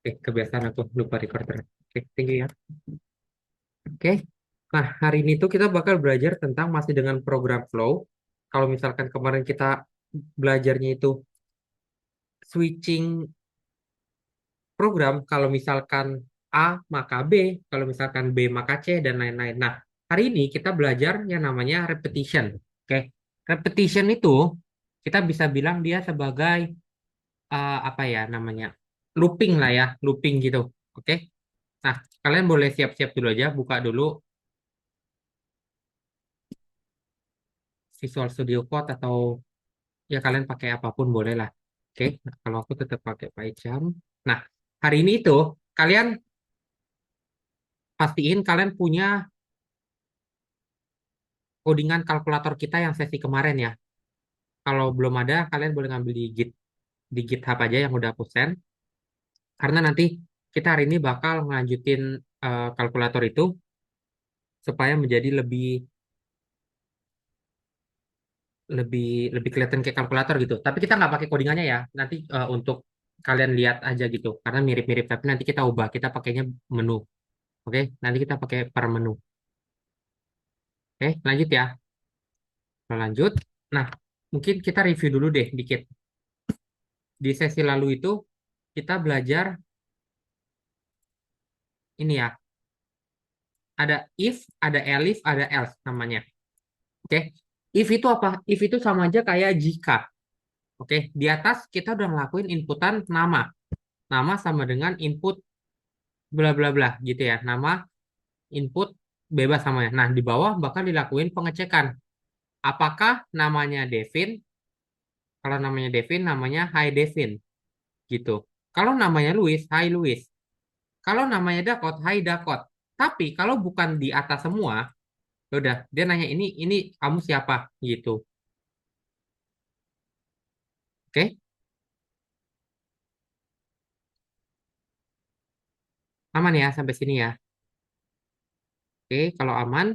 Kebiasaan aku lupa recorder. Thank you ya. Oke. Nah, hari ini tuh kita bakal belajar tentang masih dengan program flow. Kalau misalkan kemarin kita belajarnya itu switching program, kalau misalkan A maka B, kalau misalkan B maka C, dan lain-lain. Nah, hari ini kita belajar yang namanya repetition. Oke. Repetition itu kita bisa bilang dia sebagai apa ya namanya? Looping lah ya, looping gitu. Oke. Nah, kalian boleh siap-siap dulu aja, buka dulu Visual Studio Code atau ya kalian pakai apapun boleh lah. Oke, nah, kalau aku tetap pakai PyCharm. Nah, hari ini itu kalian pastiin kalian punya codingan kalkulator kita yang sesi kemarin ya. Kalau belum ada, kalian boleh ngambil di GitHub aja yang udah aku send. Karena nanti kita hari ini bakal ngelanjutin kalkulator itu supaya menjadi lebih lebih lebih kelihatan kayak kalkulator gitu. Tapi kita nggak pakai codingannya ya. Nanti untuk kalian lihat aja gitu. Karena mirip-mirip. Tapi nanti kita ubah. Kita pakainya menu. Oke, nanti kita pakai per menu. Oke, lanjut ya. Lanjut. Nah, mungkin kita review dulu deh dikit. Di sesi lalu itu kita belajar ini ya. Ada if, ada elif, ada else namanya. Oke. If itu apa? If itu sama aja kayak jika. Oke, di atas kita udah ngelakuin inputan nama. Nama sama dengan input bla bla bla gitu ya. Nama input bebas sama ya. Nah, di bawah bakal dilakuin pengecekan. Apakah namanya Devin? Kalau namanya Devin, namanya Hi Devin gitu. Kalau namanya Louis, Hi Louis. Kalau namanya Dakot, Hai Dakot. Tapi kalau bukan di atas semua, ya udah dia nanya ini kamu siapa gitu. Oke, aman ya sampai sini ya. Oke, kalau aman,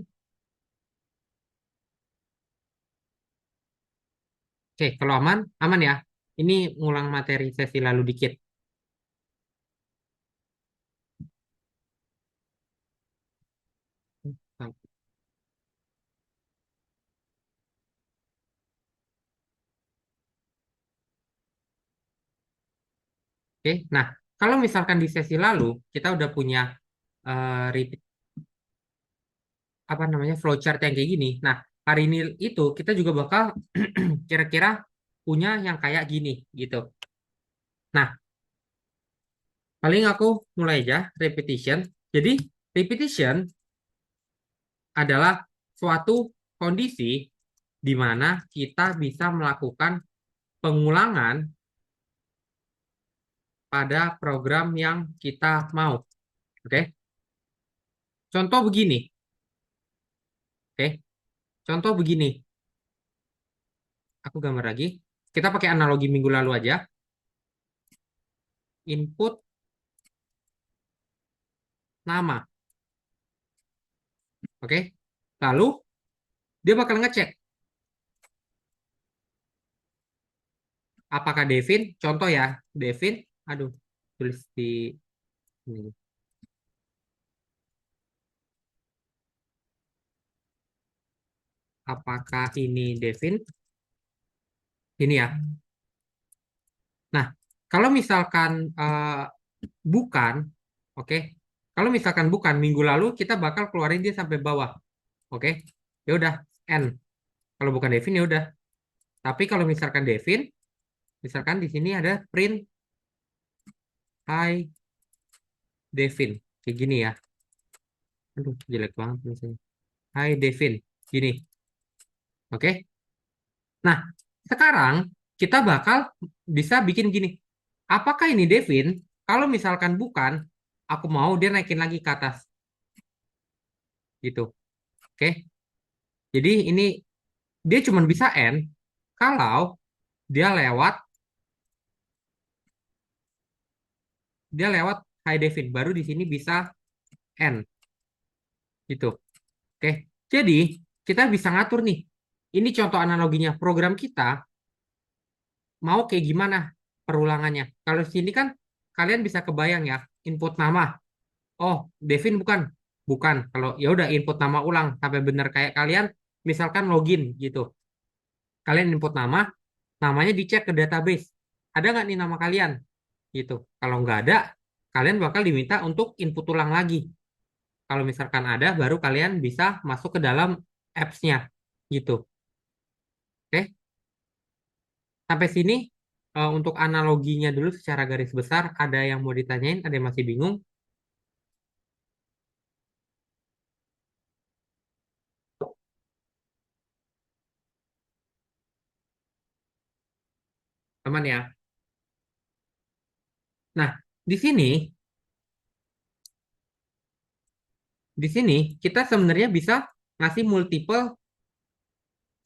oke kalau aman, aman ya. Ini ngulang materi sesi lalu dikit. Oke, nah kalau misalkan di sesi lalu kita udah punya repeat apa namanya flowchart yang kayak gini. Nah, hari ini itu kita juga bakal kira-kira punya yang kayak gini gitu. Nah, paling aku mulai aja repetition. Jadi, repetition adalah suatu kondisi di mana kita bisa melakukan pengulangan pada program yang kita mau. Oke, contoh begini. Oke, contoh begini. Aku gambar lagi. Kita pakai analogi minggu lalu aja. Input nama. Oke, lalu dia bakal ngecek apakah Devin, contoh ya, Devin, aduh, tulis di ini. Apakah ini Devin? Ini ya. Nah, kalau misalkan bukan, oke. Kalau misalkan bukan, minggu lalu kita bakal keluarin dia sampai bawah, oke. Ya udah, N. Kalau bukan Devin ya udah. Tapi kalau misalkan Devin, misalkan di sini ada print Hi Devin, kayak gini ya. Aduh, jelek banget misalnya. Hai Devin, gini, oke. Nah, sekarang kita bakal bisa bikin gini. Apakah ini Devin? Kalau misalkan bukan, aku mau dia naikin lagi ke atas. Gitu. Oke. Jadi ini dia cuma bisa N kalau dia lewat high Devin. Baru di sini bisa N. Gitu. Oke. Jadi kita bisa ngatur nih. Ini contoh analoginya. Program kita mau kayak gimana perulangannya. Kalau sini kan kalian bisa kebayang ya, input nama. Oh, Devin bukan. Bukan. Kalau ya udah input nama ulang sampai benar kayak kalian misalkan login gitu. Kalian input nama, namanya dicek ke database. Ada nggak nih nama kalian? Gitu. Kalau nggak ada, kalian bakal diminta untuk input ulang lagi. Kalau misalkan ada, baru kalian bisa masuk ke dalam apps-nya. Gitu. Oke? Sampai sini untuk analoginya dulu secara garis besar, ada yang mau ditanyain, ada yang masih bingung? Teman ya. Nah, di sini, di sini kita sebenarnya bisa ngasih multiple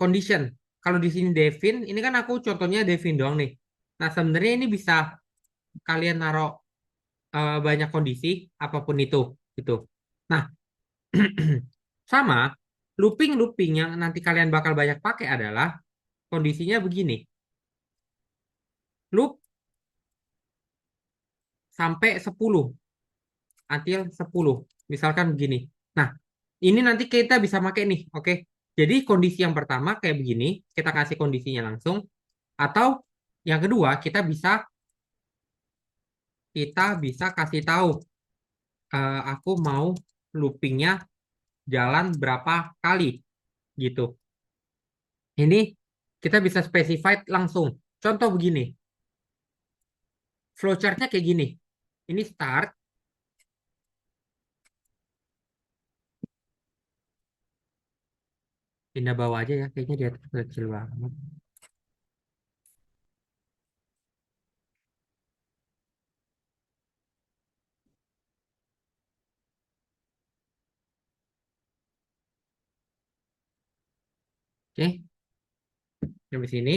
condition. Kalau di sini Devin, ini kan aku contohnya Devin doang nih. Nah, sebenarnya ini bisa kalian naruh banyak kondisi apapun itu gitu. Nah, sama looping-looping yang nanti kalian bakal banyak pakai adalah kondisinya begini. Loop sampai 10 until 10. Misalkan begini. Nah, ini nanti kita bisa pakai nih, oke? Jadi kondisi yang pertama kayak begini, kita kasih kondisinya langsung. Atau yang kedua, kita bisa kasih tahu aku mau loopingnya jalan berapa kali gitu. Ini kita bisa specified langsung. Contoh begini, flowchartnya kayak gini. Ini start, pindah bawah aja ya, kayaknya dia kecil banget. Oke, sampai sini.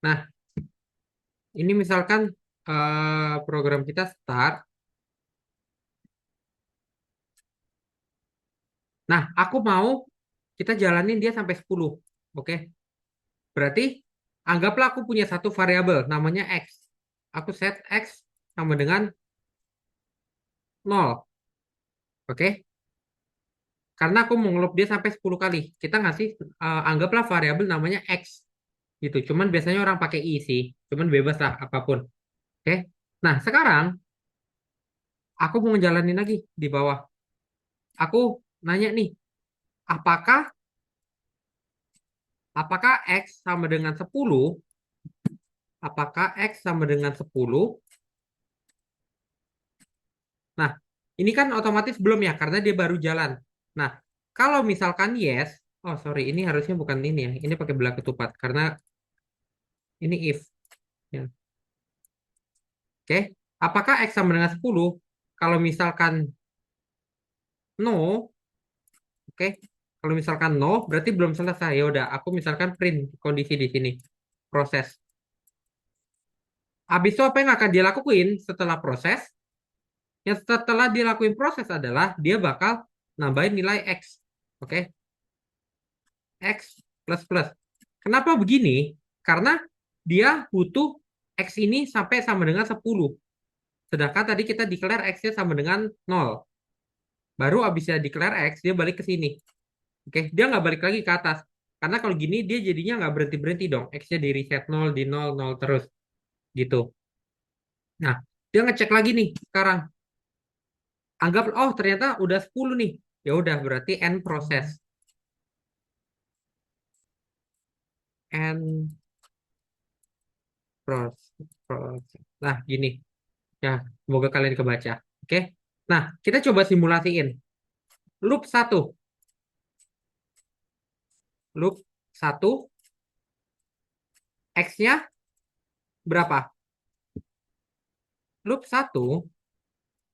Nah, ini misalkan program kita start. Nah, aku mau kita jalanin dia sampai 10. Oke, berarti anggaplah aku punya satu variabel namanya X. Aku set X sama dengan 0. Oke, karena aku mau ngeloop dia sampai 10 kali. Kita ngasih, anggaplah variabel namanya X. Gitu. Cuman biasanya orang pakai I sih. Cuman bebas lah apapun. Oke. Nah, sekarang aku mau ngejalanin lagi di bawah. Aku nanya nih, apakah apakah X sama dengan 10? Apakah X sama dengan 10? Nah, ini kan otomatis belum ya, karena dia baru jalan. Nah, kalau misalkan yes, oh sorry, ini harusnya bukan ini ya, ini pakai belah ketupat, karena ini if. Ya. Oke, apakah X sama dengan 10? Kalau misalkan no, oke, kalau misalkan no, berarti belum selesai. Ya udah, aku misalkan print kondisi di sini, proses. Habis itu apa yang akan dia lakuin setelah proses? Yang setelah dia lakuin proses adalah dia bakal nambahin nilai X. Oke, X plus plus. Kenapa begini? Karena dia butuh X ini sampai sama dengan 10. Sedangkan tadi kita declare X-nya sama dengan 0. Baru abisnya declare X, dia balik ke sini. Oke, dia nggak balik lagi ke atas. Karena kalau gini dia jadinya nggak berhenti-berhenti dong. X-nya di reset 0, di 0, 0 terus. Gitu. Nah, dia ngecek lagi nih sekarang. Anggap, oh ternyata udah 10 nih. Ya udah, berarti end proses. End proses. Nah, gini. Ya, semoga kalian kebaca. Oke. Nah, kita coba simulasiin. Loop satu, loop satu, X-nya berapa? Loop satu,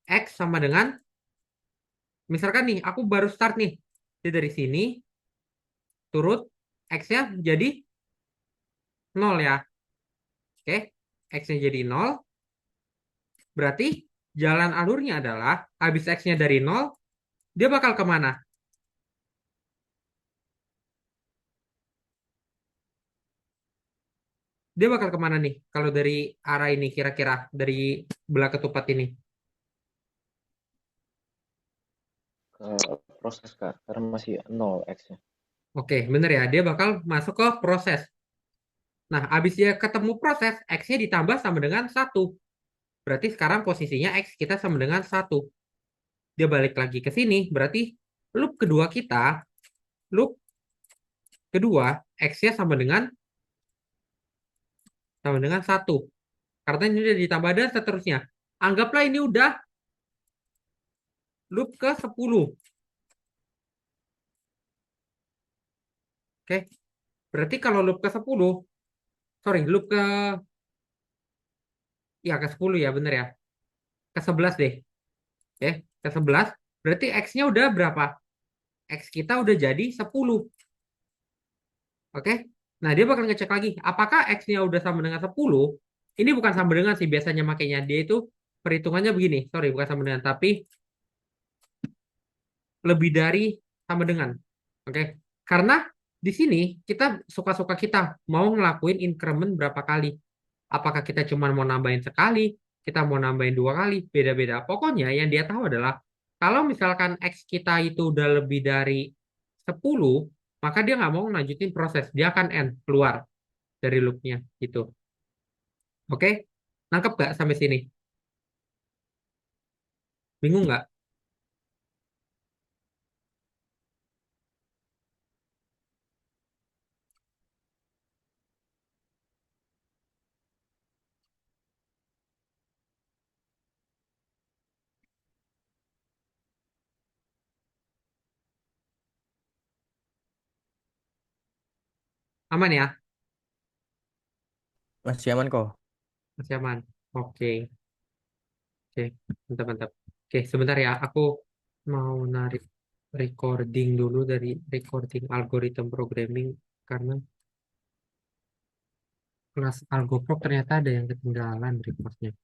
X sama dengan, misalkan nih, aku baru start nih. Jadi dari sini, turut, X-nya jadi 0 ya. Oke, X-nya jadi 0. Berarti jalan alurnya adalah, habis X-nya dari 0, dia bakal kemana? Dia bakal kemana nih? Kalau dari arah ini kira-kira dari belah ketupat ini. Ke proses Kak, karena masih nol X-nya. Oke, bener ya. Dia bakal masuk ke proses. Nah, habis dia ketemu proses, X-nya ditambah sama dengan satu. Berarti sekarang posisinya X kita sama dengan satu. Dia balik lagi ke sini. Berarti loop kedua kita, loop kedua, X-nya sama dengan satu. Karena ini udah ditambah dan seterusnya. Anggaplah ini udah loop ke 10. Oke. Berarti kalau loop ke 10, sorry, loop ke, ya ke 10 ya, bener ya. Ke 11 deh. Oke, ke 11. Berarti X-nya udah berapa? X kita udah jadi 10. Oke. Nah, dia bakal ngecek lagi. Apakah X-nya udah sama dengan 10? Ini bukan sama dengan sih biasanya makanya. Dia itu perhitungannya begini. Sorry, bukan sama dengan. Tapi lebih dari sama dengan. Oke. Karena di sini kita suka-suka kita mau ngelakuin increment berapa kali. Apakah kita cuma mau nambahin sekali, kita mau nambahin dua kali, beda-beda. Pokoknya yang dia tahu adalah kalau misalkan X kita itu udah lebih dari 10, maka dia nggak mau lanjutin proses. Dia akan end, keluar dari loopnya gitu. Oke? Nangkep nggak sampai sini? Bingung nggak? Aman ya? Masih aman kok. Masih aman. Oke, oke, mantap, mantap. Oke, sebentar ya. Aku mau narik recording dulu dari recording algoritma programming karena kelas AlgoPro ternyata ada yang ketinggalan reportnya.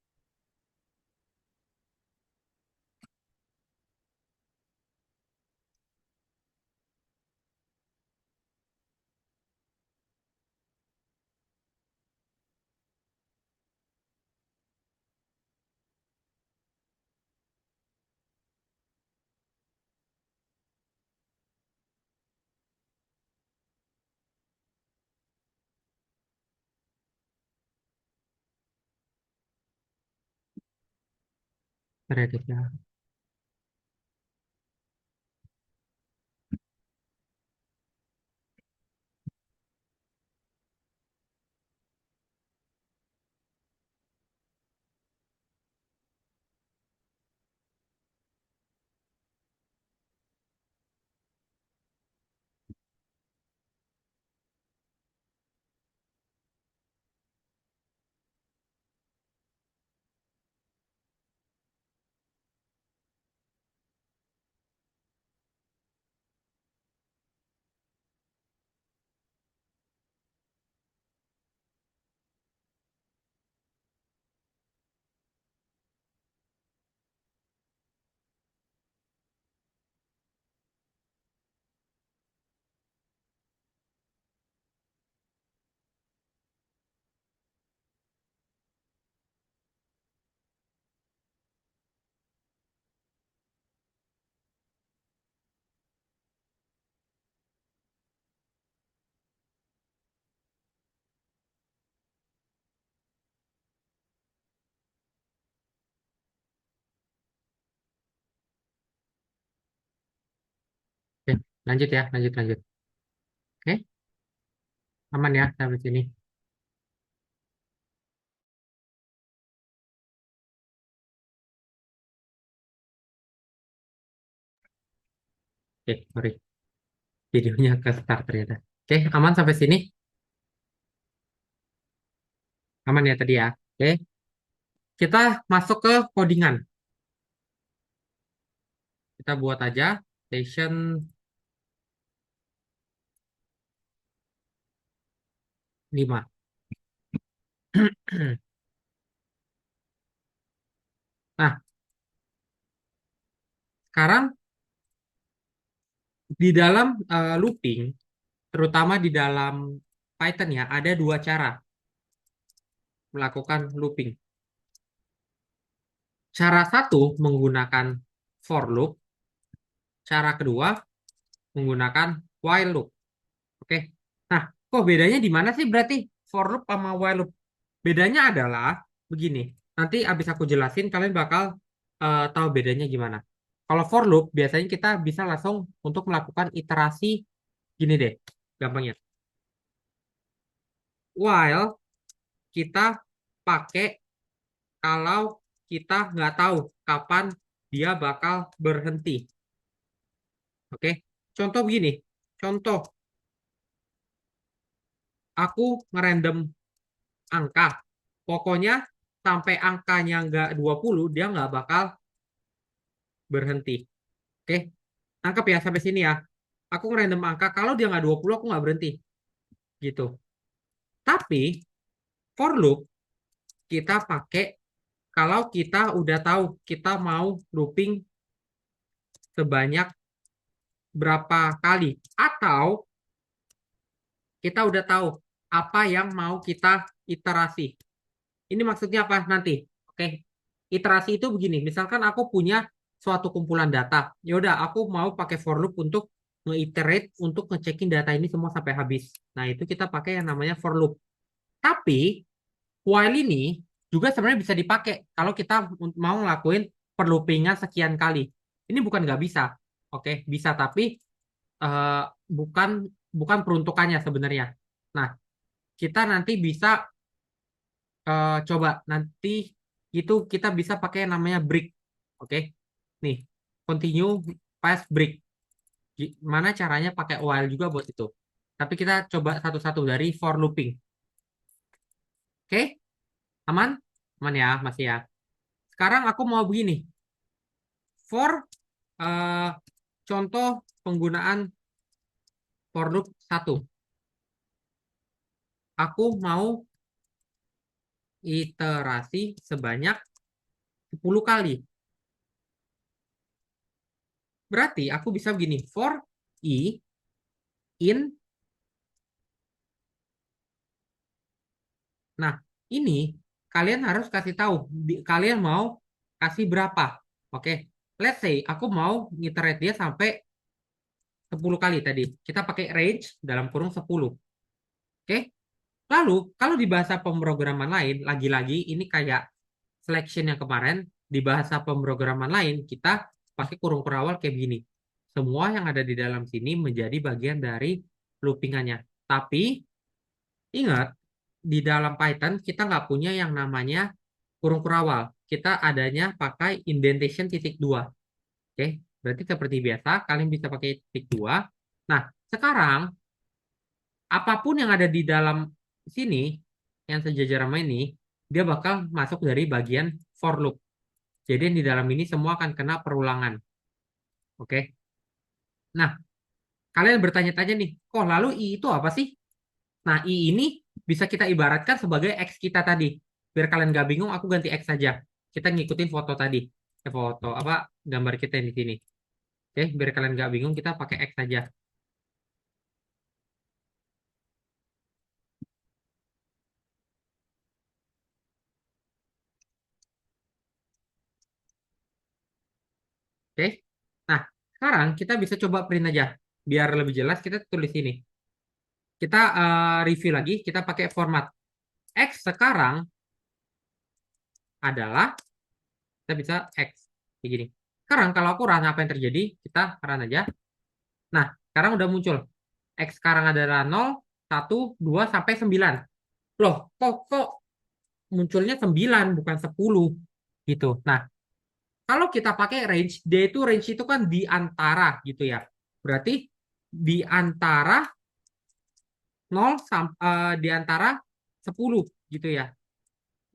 Reddit ya. Oke, lanjut ya, lanjut, lanjut. Oke, aman ya sampai sini. Oke, sorry. Videonya ke start ternyata. Oke, aman sampai sini. Aman ya tadi ya. Oke, kita masuk ke codingan. Kita buat aja station 5. Nah, sekarang di dalam looping, terutama di dalam Python ya, ada dua cara. melakukan looping. Cara satu menggunakan for loop, cara kedua menggunakan while loop. Oke. Nah, kok bedanya di mana sih berarti for loop sama while loop? Bedanya adalah begini. Nanti abis aku jelasin kalian bakal tahu bedanya gimana. Kalau for loop biasanya kita bisa langsung untuk melakukan iterasi gini deh, gampangnya. While kita pakai kalau kita nggak tahu kapan dia bakal berhenti. Oke, contoh begini. Contoh, aku ngerandom angka. Pokoknya sampai angkanya nggak 20, dia nggak bakal berhenti. Oke, tangkap ya sampai sini ya. Aku ngerandom angka, kalau dia nggak 20, aku nggak berhenti. Gitu. Tapi, for loop, kita pakai kalau kita udah tahu kita mau looping sebanyak berapa kali. Atau kita udah tahu apa yang mau kita iterasi. Ini maksudnya apa nanti? Oke. Iterasi itu begini, misalkan aku punya suatu kumpulan data. Ya udah, aku mau pakai for loop untuk nge-iterate untuk ngecekin data ini semua sampai habis. Nah, itu kita pakai yang namanya for loop. Tapi while ini juga sebenarnya bisa dipakai kalau kita mau ngelakuin perloopingan sekian kali. Ini bukan nggak bisa. Oke, bisa tapi eh, bukan bukan peruntukannya sebenarnya. Nah, kita nanti bisa coba nanti itu kita bisa pakai yang namanya break. Oke. Nih, continue past break. Gimana caranya pakai while juga buat itu. Tapi kita coba satu-satu dari for looping. Oke? Aman? Aman ya, masih ya. Sekarang aku mau begini. For eh, contoh penggunaan for loop 1. Aku mau iterasi sebanyak 10 kali. Berarti aku bisa begini. For i in. Nah, ini kalian harus kasih tahu kalian mau kasih berapa. Oke. Let's say aku mau ngiterate dia sampai 10 kali tadi. Kita pakai range dalam kurung 10. Oke. Lalu, kalau di bahasa pemrograman lain, lagi-lagi ini kayak selection yang kemarin, di bahasa pemrograman lain, kita pakai kurung perawal kayak begini. Semua yang ada di dalam sini menjadi bagian dari loopingannya. Tapi, ingat, di dalam Python kita nggak punya yang namanya kurung perawal. Kita adanya pakai indentation titik dua. Oke, berarti seperti biasa, kalian bisa pakai titik dua. Nah, sekarang apapun yang ada di dalam sini yang sejajar sama ini dia bakal masuk dari bagian for loop. Jadi di dalam ini semua akan kena perulangan. Oke. Nah, kalian bertanya-tanya nih, kok lalu i itu apa sih? Nah, i ini bisa kita ibaratkan sebagai x kita tadi. Biar kalian gak bingung, aku ganti x saja. Kita ngikutin foto tadi. Foto apa gambar kita yang di sini. Oke, biar kalian gak bingung, kita pakai x saja. Oke. Nah, sekarang kita bisa coba print aja. Biar lebih jelas, kita tulis ini. Kita review lagi, kita pakai format. X sekarang adalah, kita bisa X. Kayak gini. Sekarang kalau aku run, apa yang terjadi? Kita run aja. Nah, sekarang udah muncul. X sekarang adalah 0, 1, 2, sampai 9. Loh, kok munculnya 9, bukan 10. Gitu. Nah, kalau kita pakai range, dia itu range itu kan di antara gitu ya. Berarti di antara 0 di antara 10 gitu ya.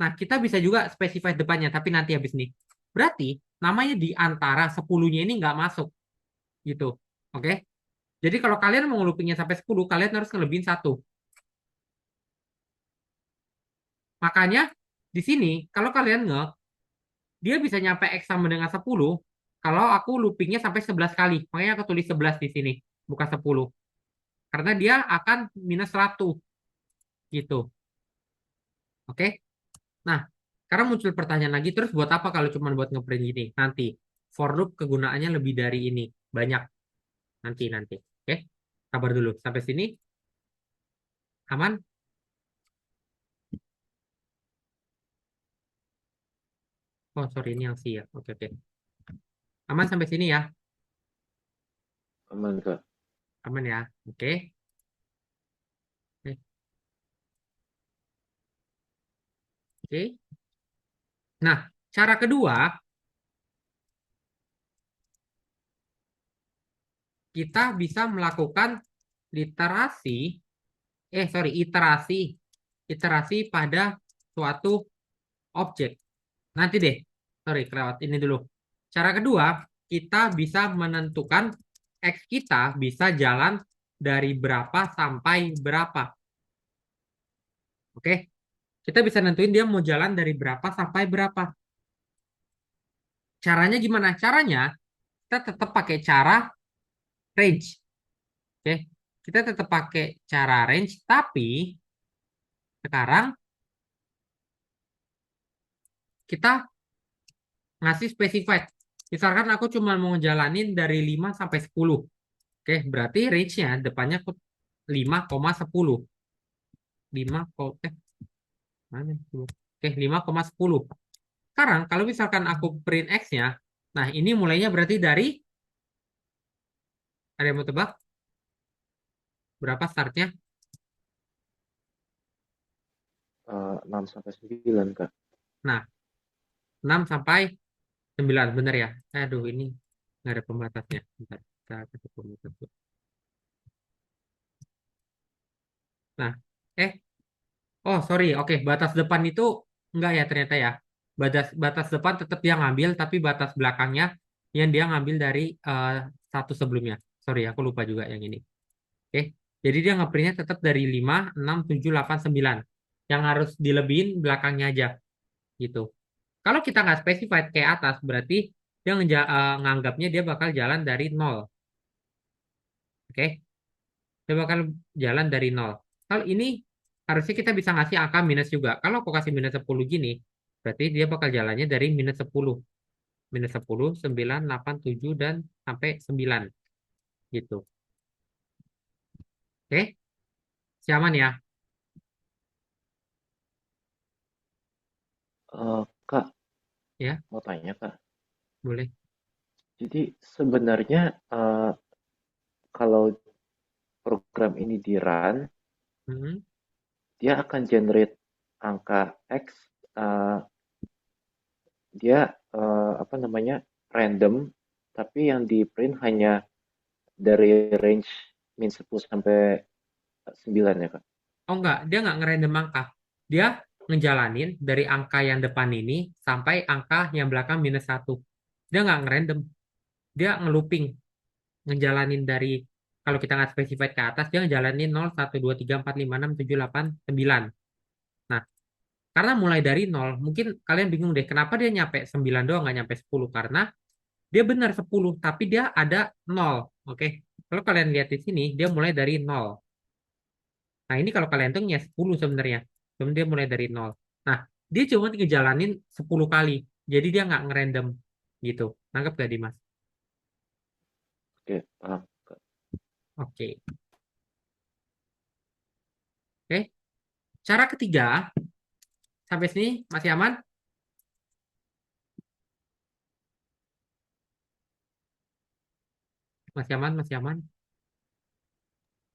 Nah, kita bisa juga specify depannya, tapi nanti habis ini. Berarti namanya di antara 10-nya ini nggak masuk gitu. Oke? Jadi kalau kalian mau loopingnya sampai 10, kalian harus ngelebihin 1. Makanya di sini, kalau kalian dia bisa nyampe X sama dengan 10 kalau aku loopingnya sampai 11 kali. Makanya aku tulis 11 di sini, bukan 10. Karena dia akan minus 100 gitu. Oke? Nah, sekarang muncul pertanyaan lagi, terus buat apa kalau cuma buat ngeprint gini? Nanti, for loop kegunaannya lebih dari ini. Banyak. Nanti. Oke, sabar dulu. Sampai sini, aman? Oh, sorry, ini yang C ya. Oke. Aman sampai sini ya? Aman, Kak. Aman ya? Oke. Oke. Oke. Nah, cara kedua, kita bisa melakukan literasi, iterasi pada suatu objek. Nanti deh, sorry, kelewat ini dulu. Cara kedua, kita bisa menentukan X kita bisa jalan dari berapa sampai berapa. Oke, kita bisa nentuin dia mau jalan dari berapa sampai berapa. Caranya gimana? Caranya, kita tetap pakai cara range. Oke, kita tetap pakai cara range, tapi sekarang kita ngasih specified. Misalkan aku cuma mau jalanin dari 5 sampai 10. Oke, berarti range-nya depannya 5,10. 5, mana? 10. Oke, 5,10. Sekarang kalau misalkan aku print X-nya, nah ini mulainya berarti dari, ada yang mau tebak? Berapa startnya? 6 sampai 9, Kak. Nah, 6 sampai 9, bener ya? Aduh, ini nggak ada pembatasnya. Bentar, kita kasih pembatas dulu. Nah, eh, oh sorry, oke, batas depan itu enggak ya ternyata ya. Batas batas depan tetap dia ngambil, tapi batas belakangnya yang dia ngambil dari satu sebelumnya. Sorry, aku lupa juga yang ini. Oke, jadi dia ngeprintnya tetap dari 5, 6, 7, 8, 9. Yang harus dilebihin belakangnya aja, gitu. Kalau kita nggak specified kayak atas, berarti dia nganggapnya dia bakal jalan dari nol. Oke, dia bakal jalan dari nol. Kalau ini harusnya kita bisa ngasih angka minus juga. Kalau aku kasih minus 10 gini, berarti dia bakal jalannya dari minus 10. Minus 10, 9, 8, 7, dan sampai 9. Gitu. Oke, siaman ya? Kak, Ya, mau tanya, Kak. boleh. Jadi sebenarnya kalau program ini di-run, Mhm. dia akan generate angka X, eh, dia apa namanya random, tapi yang di print hanya dari range min 10 sampai 9 ya, Kak. Oh enggak, dia nggak ngerandom angka. Dia ngejalanin dari angka yang depan ini sampai angka yang belakang minus 1. Dia nggak ngerandom. Dia ngelooping. Ngejalanin dari, kalau kita nggak specified ke atas, dia ngejalanin 0, 1, 2, 3, 4, 5, 6, 7, 8, 9. Nah, karena mulai dari 0, mungkin kalian bingung deh, kenapa dia nyampe 9 doang, nggak nyampe 10. Karena dia benar 10, tapi dia ada 0. Oke, kalau kalian lihat di sini, dia mulai dari 0. Nah, ini kalau kalian hitung ya 10 sebenarnya. Cuma dia mulai dari 0. Nah, dia cuma ngejalanin 10 kali. Jadi dia nggak ngerandom gitu. Nangkep gak Dimas? Oke, paham, Kak. Oke. Oke. Cara ketiga, sampai sini masih aman? Masih aman, masih aman.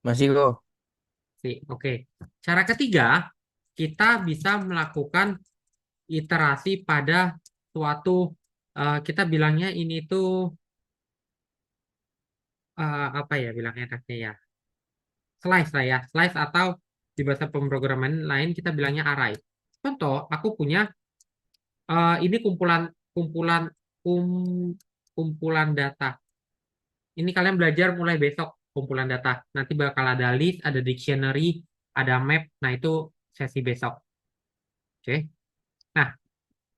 Masih kok. Oke. Cara ketiga, kita bisa melakukan iterasi pada suatu, kita bilangnya ini tuh, apa ya bilangnya enaknya ya? Slice lah ya. Slice atau di bahasa pemrograman lain kita bilangnya array. Contoh, aku punya, ini kumpulan kumpulan kum- kumpulan data. Ini kalian belajar mulai besok kumpulan data. Nanti bakal ada list, ada dictionary, ada map. Nah, itu sesi besok. Oke. Nah,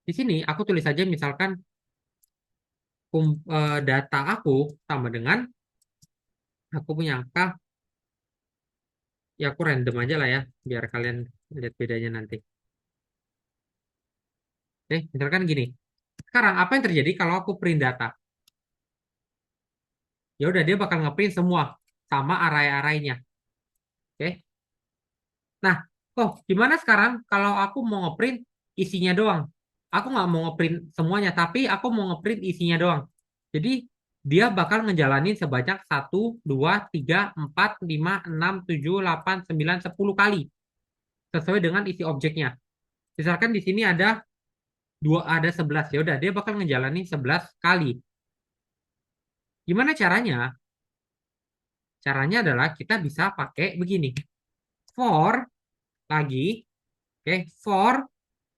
di sini aku tulis aja misalkan data aku sama dengan aku punya angka, ya aku random aja lah ya biar kalian lihat bedanya nanti. Oke, misalkan gini. Sekarang apa yang terjadi kalau aku print data? Ya udah dia bakal ngeprint semua sama array-arraynya. Oke. Nah, oh gimana sekarang kalau aku mau ngeprint isinya doang? Aku nggak mau ngeprint semuanya, tapi aku mau ngeprint isinya doang. Jadi dia bakal ngejalanin sebanyak 1, 2, 3, 4, 5, 6, 7, 8, 9, 10 kali sesuai dengan isi objeknya. Misalkan di sini ada 11, ya udah dia bakal ngejalanin 11 kali. Gimana caranya? Caranya adalah kita bisa pakai begini. For lagi, oke, for.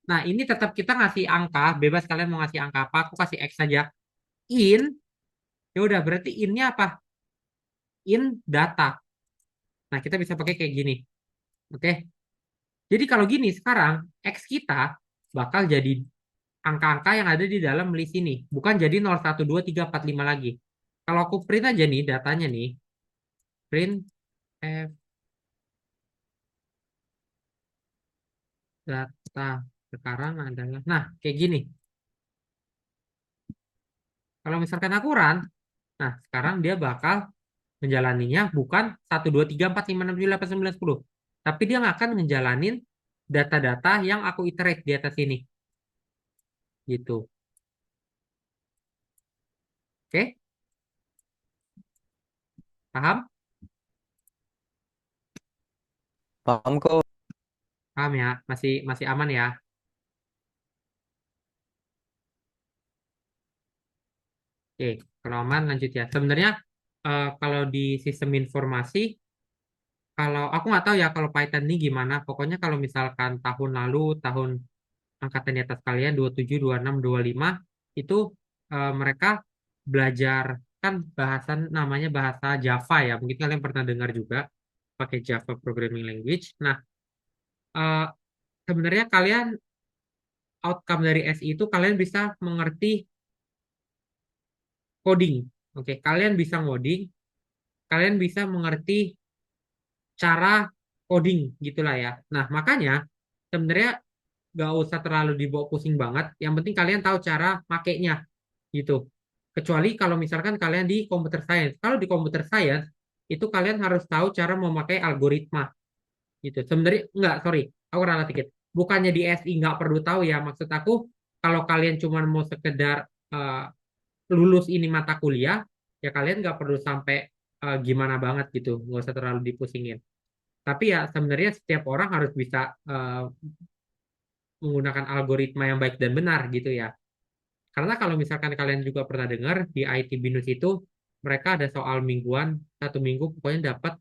Nah, ini tetap kita ngasih angka, bebas kalian mau ngasih angka apa, aku kasih X saja. In, ya udah berarti innya apa? In data. Nah, kita bisa pakai kayak gini. Oke. Jadi kalau gini sekarang X kita bakal jadi angka-angka yang ada di dalam list ini, bukan jadi 0, 1, 2, 3, 4, 5 lagi. Kalau aku print aja nih datanya nih, print F data sekarang adalah, nah kayak gini. Kalau misalkan aku run, nah sekarang dia bakal menjalaninya bukan 1, 2, 3, 4, 5, 6, 7, 8, 9, 10. Tapi dia nggak akan ngejalanin data-data yang aku iterate di atas ini. Gitu. Oke? Paham? Paham kok. Paham ya? Masih masih aman ya? Oke, kalau aman lanjut ya. Sebenarnya kalau di sistem informasi, kalau aku nggak tahu ya kalau Python ini gimana. Pokoknya kalau misalkan tahun lalu, tahun angkatan di atas kalian 27, 26, 25 itu mereka belajar kan bahasan namanya bahasa Java ya. Mungkin kalian pernah dengar juga pakai Java Programming Language. Nah, eh, sebenarnya kalian outcome dari SI itu kalian bisa mengerti coding. Oke, kalian bisa ngoding, kalian bisa mengerti cara coding gitulah ya. Nah, makanya sebenarnya nggak usah terlalu dibawa pusing banget. Yang penting kalian tahu cara makainya gitu. Kecuali kalau misalkan kalian di computer science. Kalau di computer science itu kalian harus tahu cara memakai algoritma gitu. Sebenarnya nggak, sorry, aku ralat dikit. Bukannya di SI nggak perlu tahu ya. Maksud aku kalau kalian cuma mau sekedar eh, lulus ini mata kuliah, ya kalian nggak perlu sampai gimana banget gitu. Nggak usah terlalu dipusingin. Tapi ya sebenarnya setiap orang harus bisa menggunakan algoritma yang baik dan benar gitu ya. Karena kalau misalkan kalian juga pernah dengar di IT Binus itu mereka ada soal mingguan, 1 minggu pokoknya dapat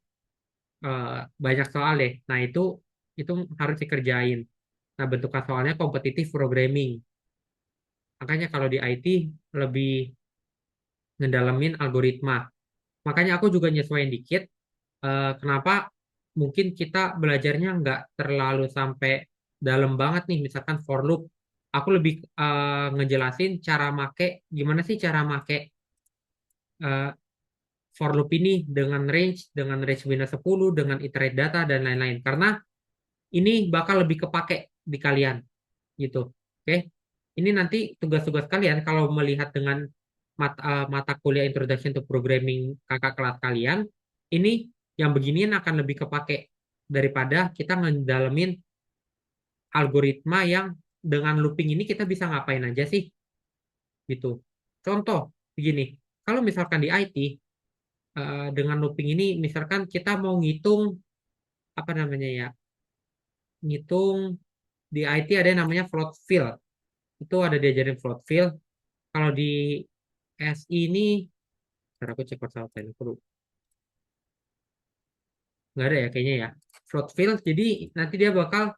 eh, banyak soal deh. Nah itu harus dikerjain. Nah bentukan soalnya kompetitif programming. Makanya kalau di IT lebih ngedalamin algoritma. Makanya aku juga nyesuaiin dikit. Kenapa mungkin kita belajarnya nggak terlalu sampai dalam banget nih, misalkan for loop. Aku lebih ngejelasin cara make, gimana sih cara make eh, for loop ini dengan range minus 10, dengan iterate data, dan lain-lain. Karena ini bakal lebih kepake di kalian, gitu. Oke, ini nanti tugas-tugas kalian kalau melihat dengan mata kuliah Introduction to Programming kakak kelas kalian, ini yang beginian akan lebih kepake daripada kita ngedalamin algoritma yang dengan looping ini kita bisa ngapain aja sih, gitu. Contoh begini, kalau misalkan di IT dengan looping ini, misalkan kita mau ngitung apa namanya ya, ngitung di IT ada yang namanya float field, itu ada diajarin float field. Kalau di SI ini, ntar aku cek pesawat ini perlu, nggak ada ya kayaknya ya. Float field, jadi nanti dia bakal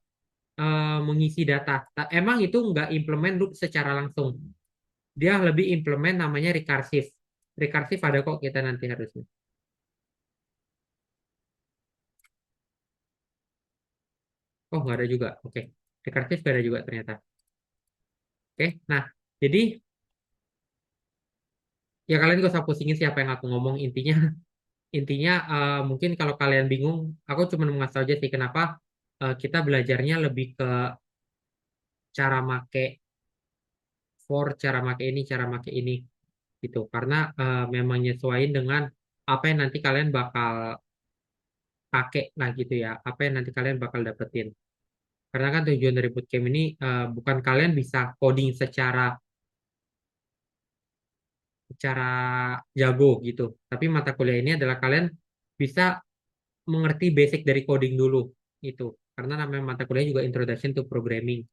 mengisi data. Emang itu nggak implement loop secara langsung. Dia lebih implement namanya recursive. Recursive ada kok kita nanti harusnya. Oh, nggak ada juga. Oke. Recursive nggak ada juga ternyata. Oke. Nah, jadi ya kalian gak usah pusingin siapa yang aku ngomong. Intinya mungkin kalau kalian bingung, aku cuma mengasih tahu aja sih kenapa kita belajarnya lebih ke cara make. for, cara pakai ini, cara pakai ini gitu. Karena memang nyesuaiin dengan apa yang nanti kalian bakal pakai lah gitu ya. Apa yang nanti kalian bakal dapetin. Karena kan tujuan dari bootcamp ini bukan kalian bisa coding secara jago gitu. Tapi mata kuliah ini adalah kalian bisa mengerti basic dari coding dulu itu. Karena namanya mata kuliah juga Introduction to Programming.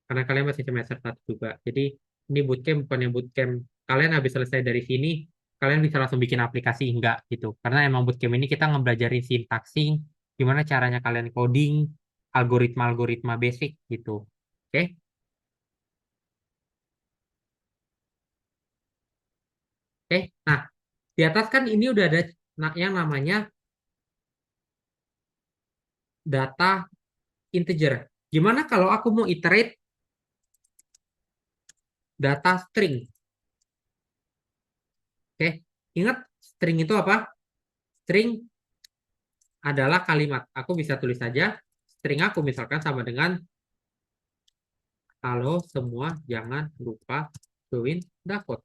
Karena kalian masih semester 1 juga. Jadi ini bootcamp bukannya bootcamp kalian habis selesai dari sini kalian bisa langsung bikin aplikasi enggak gitu. Karena emang bootcamp ini kita ngebelajarin syntaxing, gimana caranya kalian coding, algoritma-algoritma basic gitu. Oke? Oke. Nah, di atas kan ini udah ada yang namanya data integer. Gimana kalau aku mau iterate data string? Oke. Ingat string itu apa? String adalah kalimat. Aku bisa tulis saja string aku misalkan sama dengan halo semua jangan lupa join Dakot.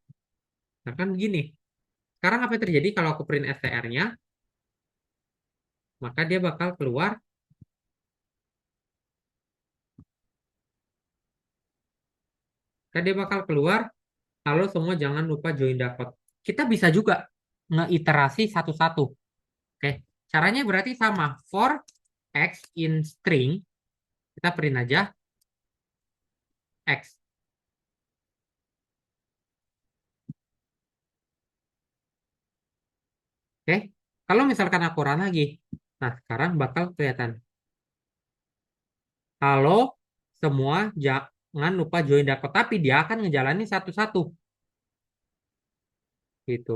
Nah kan begini. Sekarang apa yang terjadi kalau aku print str-nya? Maka dia bakal keluar. Kan dia bakal keluar. Halo semua jangan lupa join Dakot. Kita bisa juga ngeiterasi satu-satu. Oke. Caranya berarti sama. For x in string. Kita print aja x. Oke. Kalau misalkan aku run lagi. Nah sekarang bakal kelihatan. Halo semua jangan lupa join Dakot. Tapi dia akan ngejalanin satu-satu. Gitu.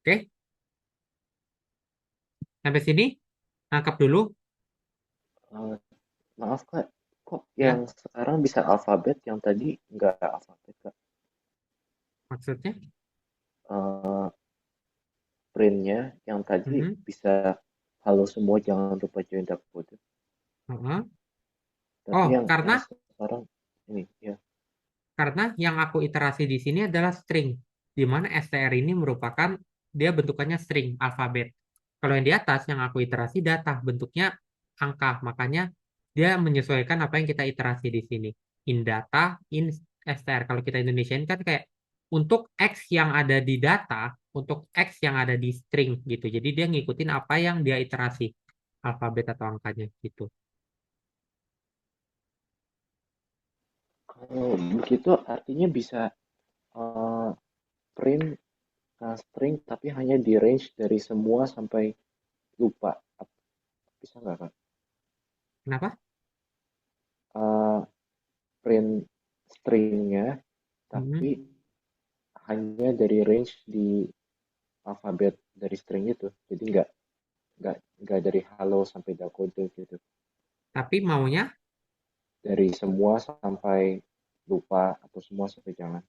Oke. Sampai sini. Tangkap dulu. Eh, maaf Kak, kok yang Ya, sekarang bisa alfabet, yang tadi nggak alfabet Kak? maksudnya. Eh, printnya yang tadi Mhm. bisa halo semua jangan lupa join Dakota. Heeh. Tapi Oh, yang karena sekarang ini ya. karena yang aku iterasi di sini adalah string, di mana str ini merupakan dia bentukannya string alfabet. Kalau yang di atas yang aku iterasi data bentuknya angka, makanya dia menyesuaikan apa yang kita iterasi di sini. In data, in str. Kalau kita Indonesiain kan kayak untuk x yang ada di data, untuk x yang ada di string gitu. Jadi dia ngikutin apa yang dia iterasi alfabet atau angkanya gitu. Kalau begitu artinya bisa eh, print string tapi hanya di range dari semua sampai lupa. Bisa nggak Kak? Kenapa? Eh, print stringnya Hmm. tapi hanya dari range di alfabet dari string itu. Jadi nggak dari halo sampai dakode gitu. Tapi maunya Dari semua sampai lupa atau semua sampai jangan.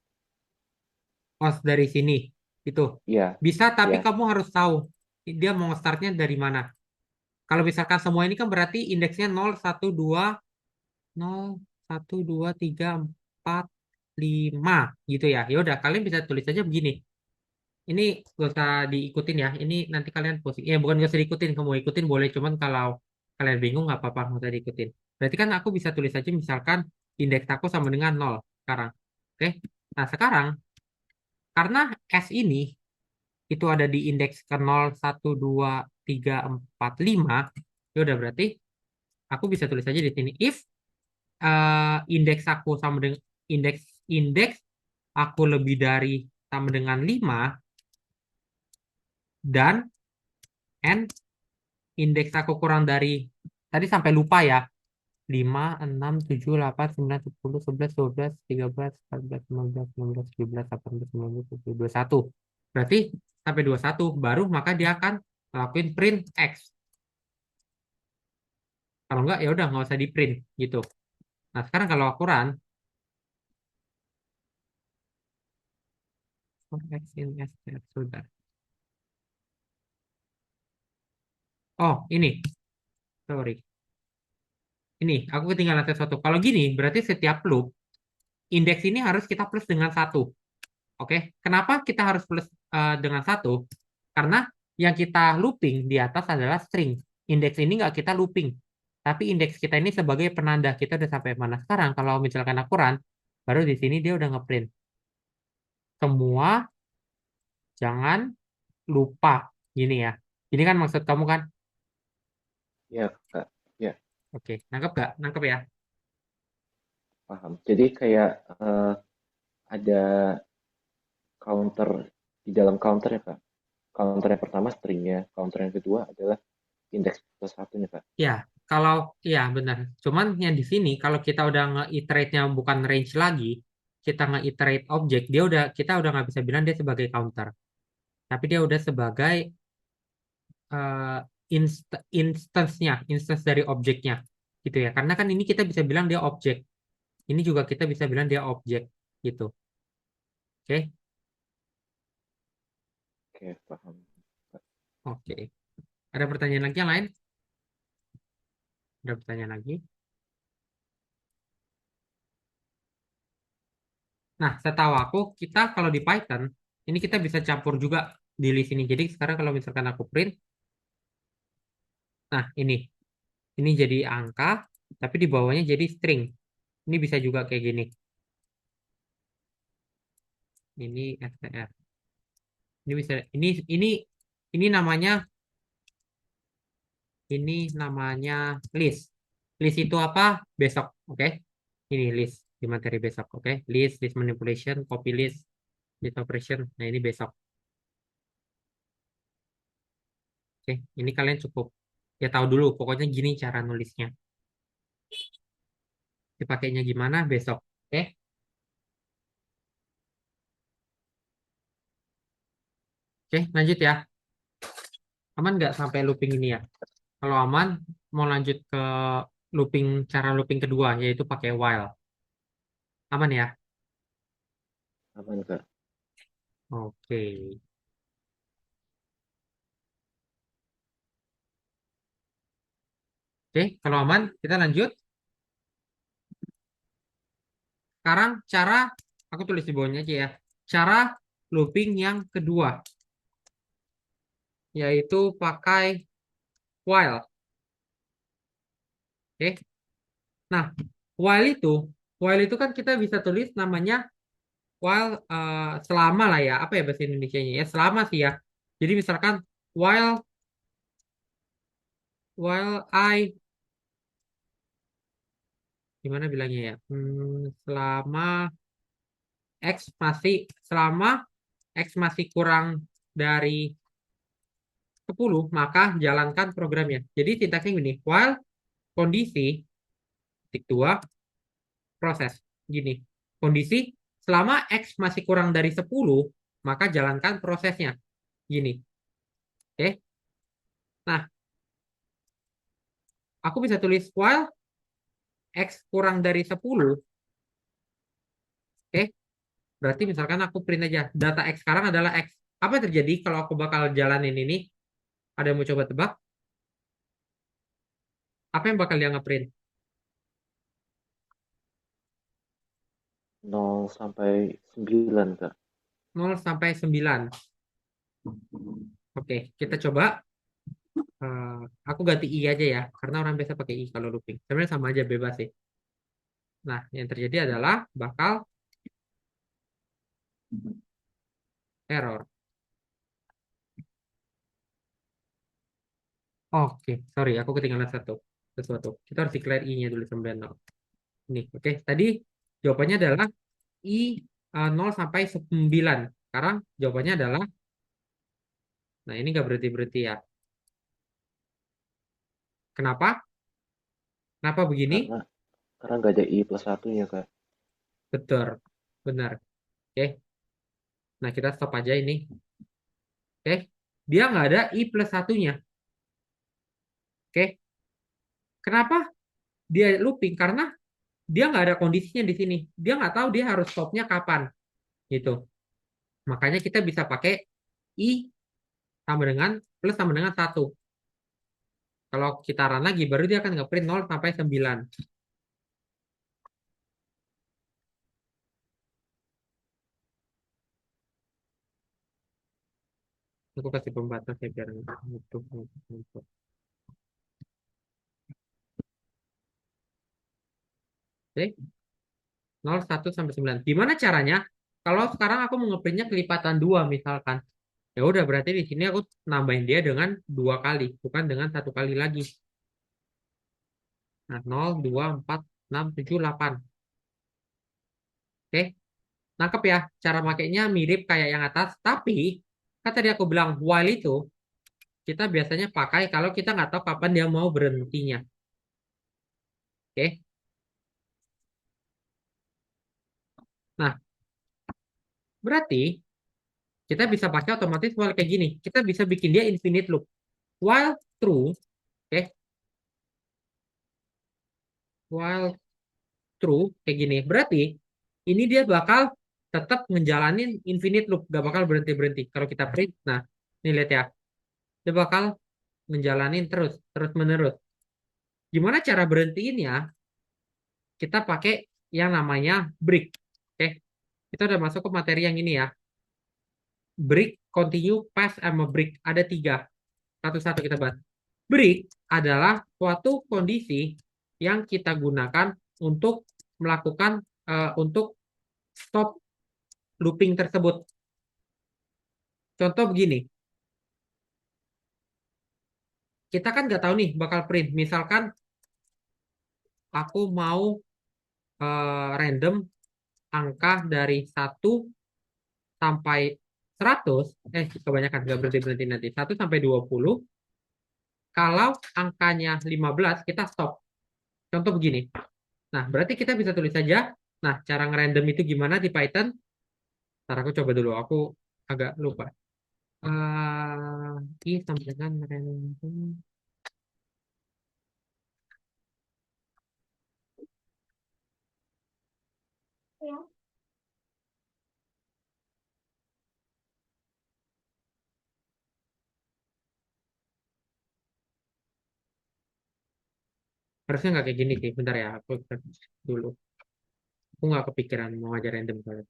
os dari sini itu Iya, bisa, tapi iya. kamu harus tahu dia mau startnya dari mana. Kalau misalkan semua ini kan berarti indeksnya 0, 1, 2, 0, 1, 2, 3, 4, 5 gitu ya. Ya udah kalian bisa tulis aja begini. Ini gak usah diikutin ya. Ini nanti kalian pusing. Ya bukan gak usah diikutin. Kamu ikutin boleh. Cuman kalau kalian bingung nggak apa-apa. Nggak usah diikutin. Berarti kan aku bisa tulis aja misalkan indeks aku sama dengan 0 sekarang. Oke. Nah sekarang karena S ini itu ada di indeks ke 0, 1, 2, 3, 4, 5. Ya udah berarti aku bisa tulis aja di sini. If indeks aku sama dengan indeks indeks aku lebih dari sama dengan 5 dan n indeks aku kurang dari tadi sampai lupa ya 5, 6, 7, 8, 9, 10, 11, 12, 13, 14, 15, 16, 17, 18, 19, 20, 21. Berarti sampai 21 baru maka dia akan ngelakuin print X. Kalau enggak ya udah nggak usah di print gitu. Nah sekarang kalau aku run X in STR sudah. Oh ini sorry. Ini aku ketinggalan sesuatu. Kalau gini berarti setiap loop indeks ini harus kita plus dengan 1. Oke, kenapa kita harus plus dengan 1? Karena yang kita looping di atas adalah string. Indeks ini nggak kita looping. Tapi indeks kita ini sebagai penanda kita udah sampai mana sekarang. Kalau misalkan aku run, baru di sini dia udah ngeprint. Semua jangan lupa. Gini ya. Ini kan maksud kamu kan? Ya, Kak. Ya, Oke, nangkep nggak? Nangkep ya? paham. Jadi kayak ada counter di dalam counter ya, Kak. Counter yang pertama stringnya, counter yang kedua adalah indeks plus satunya, Kak. Ya, kalau ya benar. Cuman yang di sini kalau kita udah nge-iterate-nya bukan range lagi, kita nge-iterate objek, kita udah nggak bisa bilang dia sebagai counter. Tapi dia udah sebagai eh, instance-nya, instance dari objeknya. Gitu ya. Karena kan ini kita bisa bilang dia objek. Ini juga kita bisa bilang dia objek gitu. Oke. Oke, paham. Kak. Oke. Ada pertanyaan lagi yang lain? Ada pertanyaan lagi? Nah, setahu aku, kita kalau di Python, ini kita bisa campur juga di list ini. Jadi sekarang kalau misalkan aku print, nah ini jadi angka, tapi di bawahnya jadi string. Ini bisa juga kayak gini. Ini str. Ini bisa, ini namanya, ini namanya list. List itu apa? Besok, oke? Ini list di materi besok, oke? List manipulation, copy list operation. Nah, ini besok. Oke, ini kalian cukup ya tahu dulu. Pokoknya gini cara nulisnya. Dipakainya gimana besok. Oke, oke, lanjut ya. Aman nggak sampai looping ini ya? Kalau aman, mau lanjut ke cara looping kedua, yaitu pakai while. Aman ya? Aman, Kak. Oke. Oke, kalau aman, kita lanjut. Sekarang aku tulis di bawahnya aja ya. Cara looping yang kedua, yaitu pakai while. Oke. Nah, while itu kan kita bisa tulis namanya while selama lah ya. Apa ya bahasa Indonesianya ya? Selama sih ya. Jadi misalkan while I gimana bilangnya ya? Selama X masih kurang dari 10 maka jalankan programnya. Jadi sintaksnya gini, while kondisi titik 2 proses. Gini, kondisi selama X masih kurang dari 10 maka jalankan prosesnya. Gini, oke? Nah, aku bisa tulis while X kurang dari 10, oke? Berarti misalkan aku print aja, data X sekarang adalah X. Apa yang terjadi kalau aku bakal jalanin ini? Ada yang mau coba tebak? Apa yang bakal dia ngeprint? 0 sampai 9, Kak. 0 sampai 9. Oke, kita coba. Eh, aku ganti I aja ya, karena orang biasa pakai I kalau looping. Sebenarnya sama aja, bebas sih. Nah, yang terjadi adalah bakal error. Oke, sorry, aku ketinggalan sesuatu. Kita harus declare I-nya dulu 90. Ini, oke. Tadi jawabannya adalah I 0 sampai 9. Sekarang jawabannya adalah, nah ini nggak berhenti-berhenti ya. Kenapa? Kenapa begini? Karena nggak ada i plus satunya, Kak. Betul, benar. Oke, nah kita stop aja ini. Oke, dia nggak ada I plus satunya. Oke, kenapa dia looping? Karena dia nggak ada kondisinya di sini. Dia nggak tahu dia harus stopnya kapan. Gitu. Makanya kita bisa pakai I sama dengan plus sama dengan 1. Kalau kita run lagi, baru dia akan nge-print 0 sampai 9. Aku kasih pembatas ya biar itu. Oke, 0, 1 sampai 9. Gimana caranya? Kalau sekarang aku mau ngeprintnya kelipatan 2 misalkan. Ya udah berarti di sini aku nambahin dia dengan 2 kali, bukan dengan 1 kali lagi. Nah, 0, 2, 4, 6, 7, 8. Oke, nangkep ya? Cara makainya mirip kayak yang atas, tapi kan tadi aku bilang while itu kita biasanya pakai kalau kita nggak tahu kapan dia mau berhentinya. Oke, nah berarti kita bisa pakai otomatis while kayak gini. Kita bisa bikin dia infinite loop. While true, oke, while true kayak gini. Berarti ini dia bakal tetap ngejalanin infinite loop, gak bakal berhenti-berhenti. Kalau kita print, nah ini lihat ya, dia bakal ngejalanin terus, terus menerus. Gimana cara berhentiinnya? Kita pakai yang namanya break. Oke, kita udah masuk ke materi yang ini ya. Break, continue, pass, sama break. Ada 3. Satu-satu kita bahas. Break adalah suatu kondisi yang kita gunakan untuk melakukan untuk stop looping tersebut. Contoh begini, kita kan nggak tahu nih bakal print. Misalkan aku mau random angka dari 1 sampai 100, kebanyakan nggak berhenti-berhenti nanti. 1 sampai 20. Kalau angkanya 15, kita stop. Contoh begini. Nah, berarti kita bisa tulis saja. Nah, cara ngerandom itu gimana di Python? Ntar aku coba dulu. Aku agak lupa. I sama dengan random. Harusnya nggak kayak gini sih. Bentar ya, aku cek dulu. Aku nggak kepikiran mau ngajar random soalnya.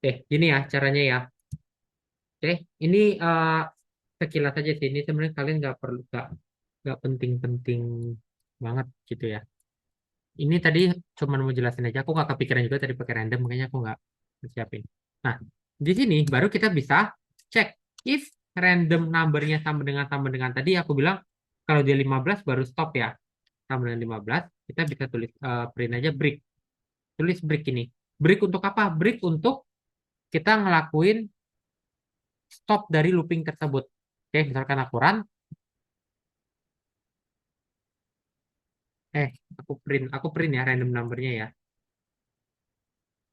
Oke, gini ya caranya ya. Oke, ini sekilas aja sih. Ini sebenarnya kalian nggak penting-penting banget gitu ya. Ini tadi cuma mau jelasin aja. Aku nggak kepikiran juga tadi pakai random, makanya aku nggak siapin. Nah, di sini baru kita bisa cek if random numbernya sama dengan tadi. Aku bilang kalau dia 15 baru stop ya. Sama dengan 15, kita bisa tulis print aja break. Tulis break ini. Break untuk apa? Break untuk kita ngelakuin stop dari looping tersebut. Oke, misalkan aku run, eh aku print ya random numbernya ya,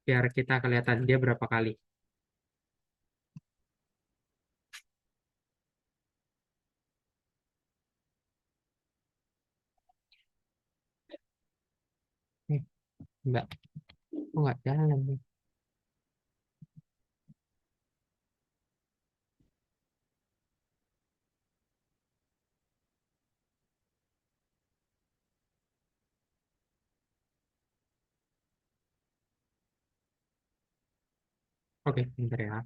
biar kita kelihatan dia berapa kali. Eh, enggak, aku nggak jalan nih. Oke, bentar ya.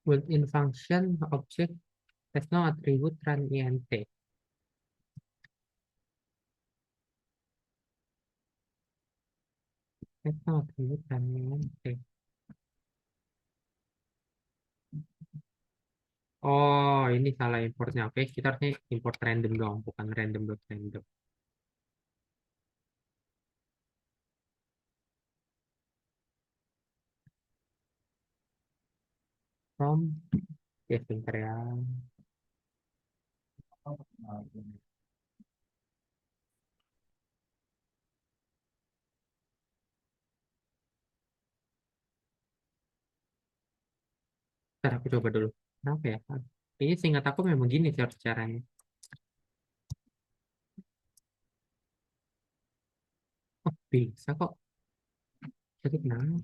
Built-in function object has no attribute run int. Has no attribute run int. Oh, ini salah importnya. Oke, kita harusnya import random dong, bukan random.random. From, ya bentar ya. Ntar aku coba dulu. Kenapa ya? Ini seingat aku memang gini sih harus caranya. Oh, bisa kok. Jadi kenapa?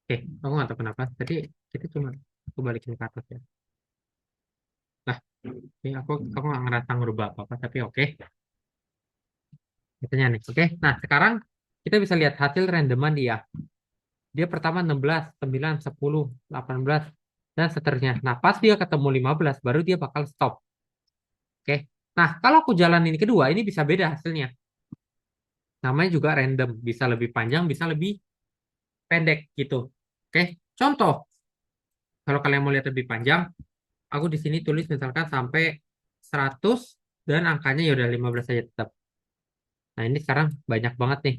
Oke, aku nggak tahu kenapa. Tadi kita cuma aku balikin ke atas ya. Nah, ini aku nggak ngerasa ngerubah apa-apa, tapi oke. Itunya nih. Oke. Nah, sekarang kita bisa lihat hasil randoman dia. Dia pertama 16, 9, 10, 18, dan seterusnya. Nah, pas dia ketemu 15, baru dia bakal stop. Oke. Nah, kalau aku jalan ini kedua, ini bisa beda hasilnya. Namanya juga random. Bisa lebih panjang, bisa lebih pendek gitu. Oke. Contoh, kalau kalian mau lihat lebih panjang, aku di sini tulis misalkan sampai 100 dan angkanya ya udah 15 saja tetap. Nah, ini sekarang banyak banget nih.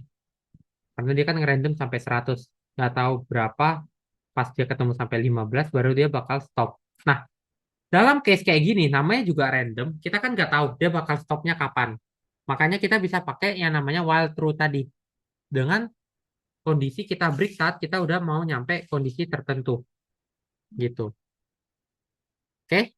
Karena dia kan ngerandom sampai 100. Nggak tahu berapa, pas dia ketemu sampai 15, baru dia bakal stop. Nah, dalam case kayak gini, namanya juga random, kita kan nggak tahu dia bakal stopnya kapan. Makanya kita bisa pakai yang namanya while true tadi. Dengan kondisi kita break saat kita udah mau nyampe kondisi tertentu. Gitu. Oke?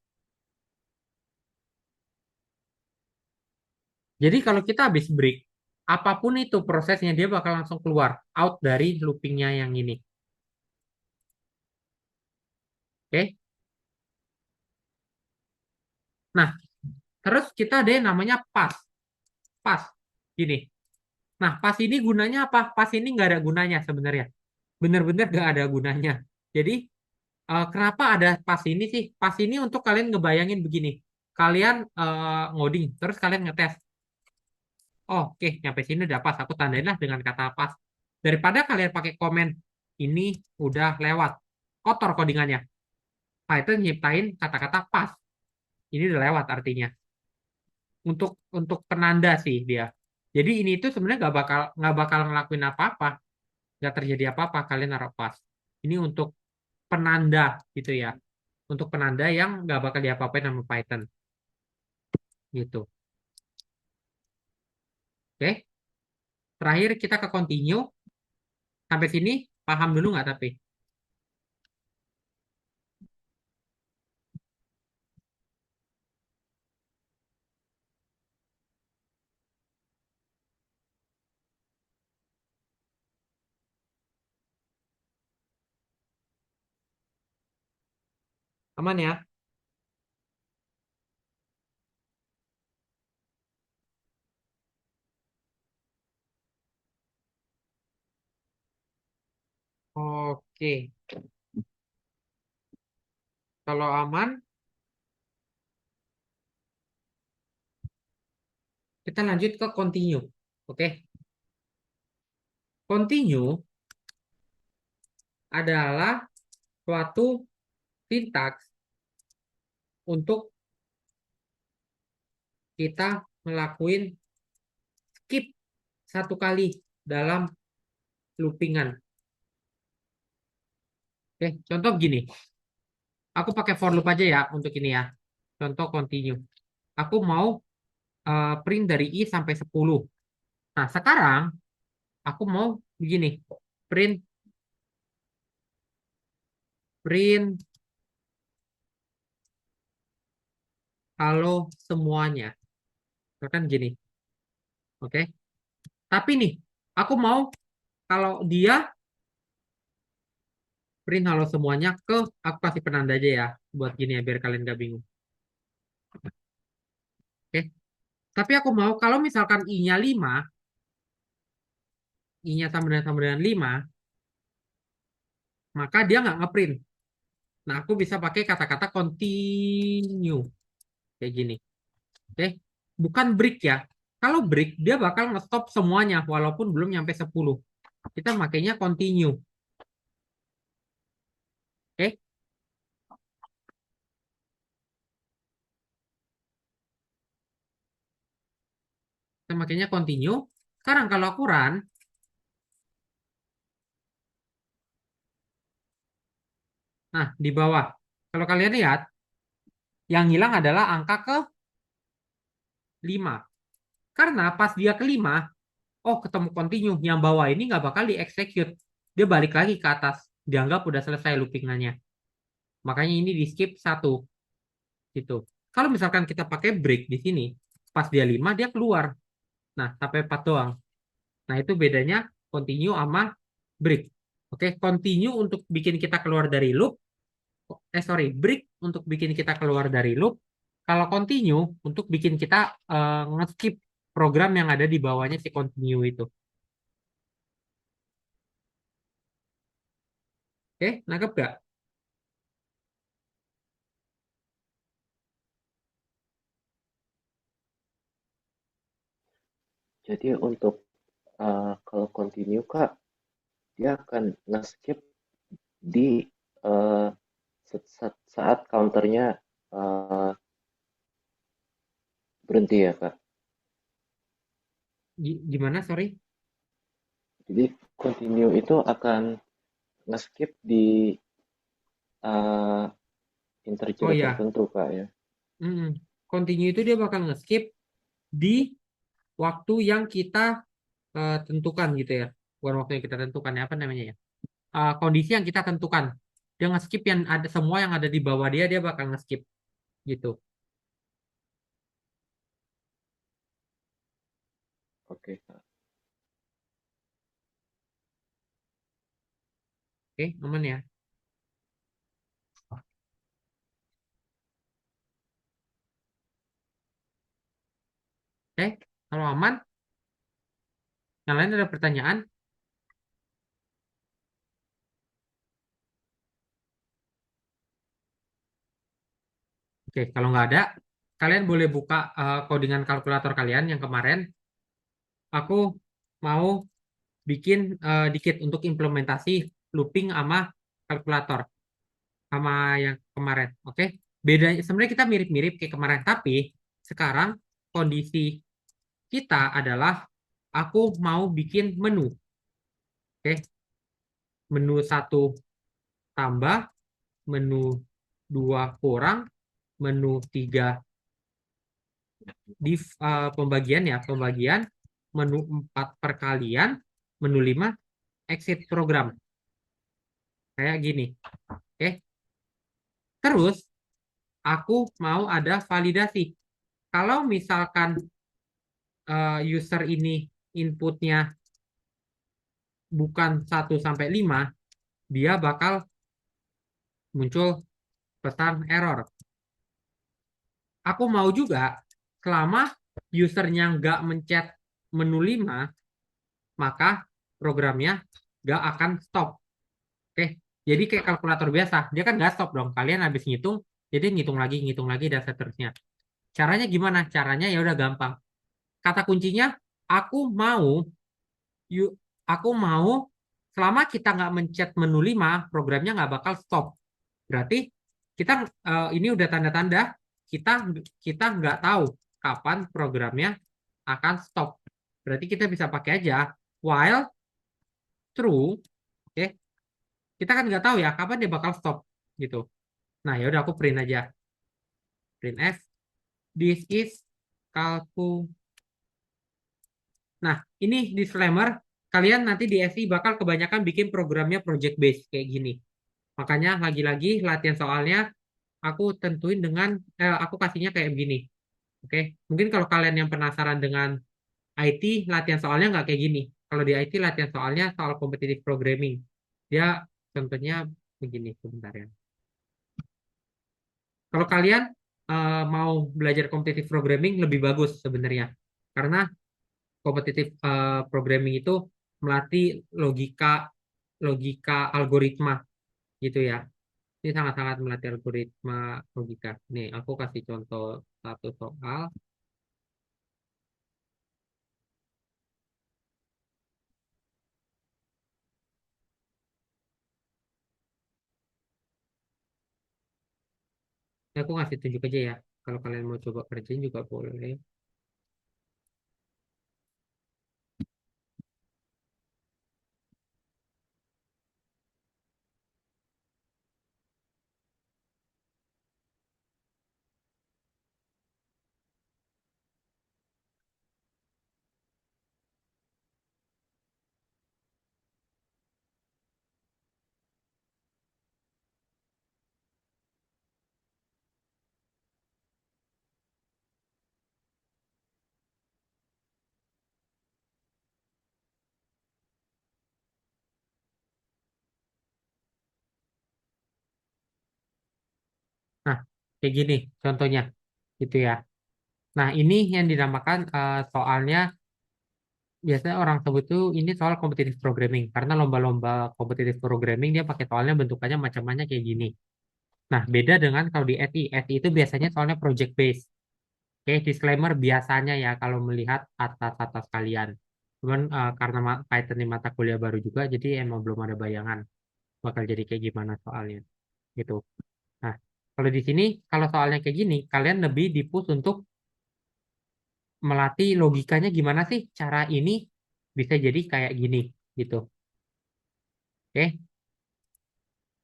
Jadi kalau kita habis break, apapun itu prosesnya, dia bakal langsung keluar. Out dari loopingnya yang ini. Oke? Nah, terus kita ada yang namanya pass. Pass. Gini. Nah, pas ini gunanya apa? Pas ini nggak ada gunanya sebenarnya. Bener-bener nggak ada gunanya. Jadi, kenapa ada pas ini sih? Pas ini untuk kalian ngebayangin begini. Kalian ngoding, terus kalian ngetes. Oh, oke, nyampe sini udah pas. Aku tandain lah dengan kata pas. Daripada kalian pakai komen, ini udah lewat. Kotor codingannya. Python nyiptain kata-kata pas. Ini udah lewat artinya. Untuk penanda sih dia. Jadi ini itu sebenarnya nggak bakal ngelakuin apa-apa, nggak terjadi apa-apa kalian naruh pas. Ini untuk penanda gitu ya, untuk penanda yang nggak bakal diapa-apain sama Python gitu. Oke, terakhir kita ke continue. Sampai sini paham dulu nggak tapi? Aman ya? Oke, kalau aman kita lanjut ke continue. Oke, continue adalah suatu sintaks untuk kita ngelakuin skip satu kali dalam loopingan. Oke, contoh gini. Aku pakai for loop aja ya untuk ini ya. Contoh continue. Aku mau print dari I sampai 10. Nah, sekarang aku mau begini. Print print halo semuanya. Kan gini. Oke. Tapi nih, aku mau kalau dia print halo semuanya ke aku kasih penanda aja ya buat gini ya biar kalian gak bingung. Oke. Tapi aku mau kalau misalkan I-nya 5, I-nya sama dengan 5, maka dia nggak ngeprint. Nah, aku bisa pakai kata-kata continue. Kayak gini. Oke. Bukan break ya. Kalau break, dia bakal nge-stop semuanya walaupun belum nyampe 10. Kita makainya continue. Oke. Kita makainya continue. Sekarang kalau aku run, nah di bawah, kalau kalian lihat, yang hilang adalah angka ke 5. Karena pas dia ke 5, oh ketemu continue, yang bawah ini nggak bakal di-execute. Dia balik lagi ke atas, dianggap udah selesai loopingannya. Makanya ini di skip 1 gitu. Kalau misalkan kita pakai break di sini, pas dia 5 dia keluar. Nah, sampai 4 doang. Nah, itu bedanya continue sama break. Oke, continue untuk bikin kita keluar dari loop. Sorry, break untuk bikin kita keluar dari loop. Kalau continue untuk bikin kita nge-skip program yang ada di bawahnya si continue itu. Oke, nangkep gak? Jadi untuk kalau continue Kak, dia akan nge-skip di eh, saat counternya eh, berhenti ya Kak. Gimana, sorry? Jadi continue itu akan nge-skip di eh, Oh integer ya, tertentu Kak ya. mm, continue itu dia bakal nge-skip di waktu yang kita tentukan gitu ya. Bukan waktu yang kita tentukan ya, apa namanya ya? Kondisi yang kita tentukan. Dia nge-skip yang ada semua yang ada di bawah dia bakal nge-skip gitu. Oke Kak. Oke, aman ya. Oke, kalau aman, yang lain ada pertanyaan? Oke, kalau nggak ada, kalian boleh buka codingan kalkulator kalian yang kemarin. Aku mau bikin dikit untuk implementasi looping sama kalkulator sama yang kemarin. Oke, bedanya sebenarnya kita mirip-mirip kayak kemarin, tapi sekarang kondisi kita adalah aku mau bikin menu. Oke, menu satu tambah, menu dua kurang, menu tiga di pembagian ya, pembagian, menu 4 perkalian, menu 5 exit program. Kayak gini. Oke. Terus aku mau ada validasi. Kalau misalkan user ini inputnya bukan 1 sampai 5, dia bakal muncul pesan error. Aku mau juga selama usernya nggak mencet menu 5, maka programnya nggak akan stop. Oke, jadi kayak kalkulator biasa, dia kan nggak stop dong. Kalian habis ngitung, jadi ngitung lagi, dan seterusnya. Caranya gimana? Caranya ya udah gampang. Kata kuncinya, aku mau, yuk, aku mau selama kita nggak mencet menu 5, programnya nggak bakal stop. Berarti kita ini udah tanda-tanda kita kita nggak tahu kapan programnya akan stop. Berarti kita bisa pakai aja while true, oke? Kita kan nggak tahu ya kapan dia bakal stop gitu. Nah, ya udah aku print aja. Print F. This is kalku. Nah, ini disclaimer. Kalian nanti di SI bakal kebanyakan bikin programnya project based kayak gini. Makanya lagi-lagi latihan soalnya aku tentuin dengan aku kasihnya kayak begini. Oke, mungkin kalau kalian yang penasaran dengan IT, latihan soalnya nggak kayak gini. Kalau di IT latihan soalnya soal competitive programming. Dia contohnya begini sebentar ya. Kalau kalian mau belajar competitive programming lebih bagus sebenarnya. Karena competitive programming itu melatih logika logika algoritma gitu ya. Ini sangat-sangat melatih algoritma logika. Nih, aku kasih contoh satu soal. Ini aku ngasih tunjuk aja ya. Kalau kalian mau coba kerjain juga boleh. Kayak gini contohnya, gitu ya. Nah, ini yang dinamakan soalnya biasanya orang sebut tuh ini soal competitive programming karena lomba-lomba competitive programming dia pakai soalnya bentukannya macam-macam kayak gini. Nah, beda dengan kalau di SI. SI itu biasanya soalnya project based. Oke, disclaimer biasanya ya kalau melihat atas-atas kalian. Cuman karena Python di mata kuliah baru juga, jadi emang belum ada bayangan bakal jadi kayak gimana soalnya. Gitu. Nah, kalau di sini, kalau soalnya kayak gini, kalian lebih dipus untuk melatih logikanya gimana sih cara ini bisa jadi kayak gini gitu. Oke.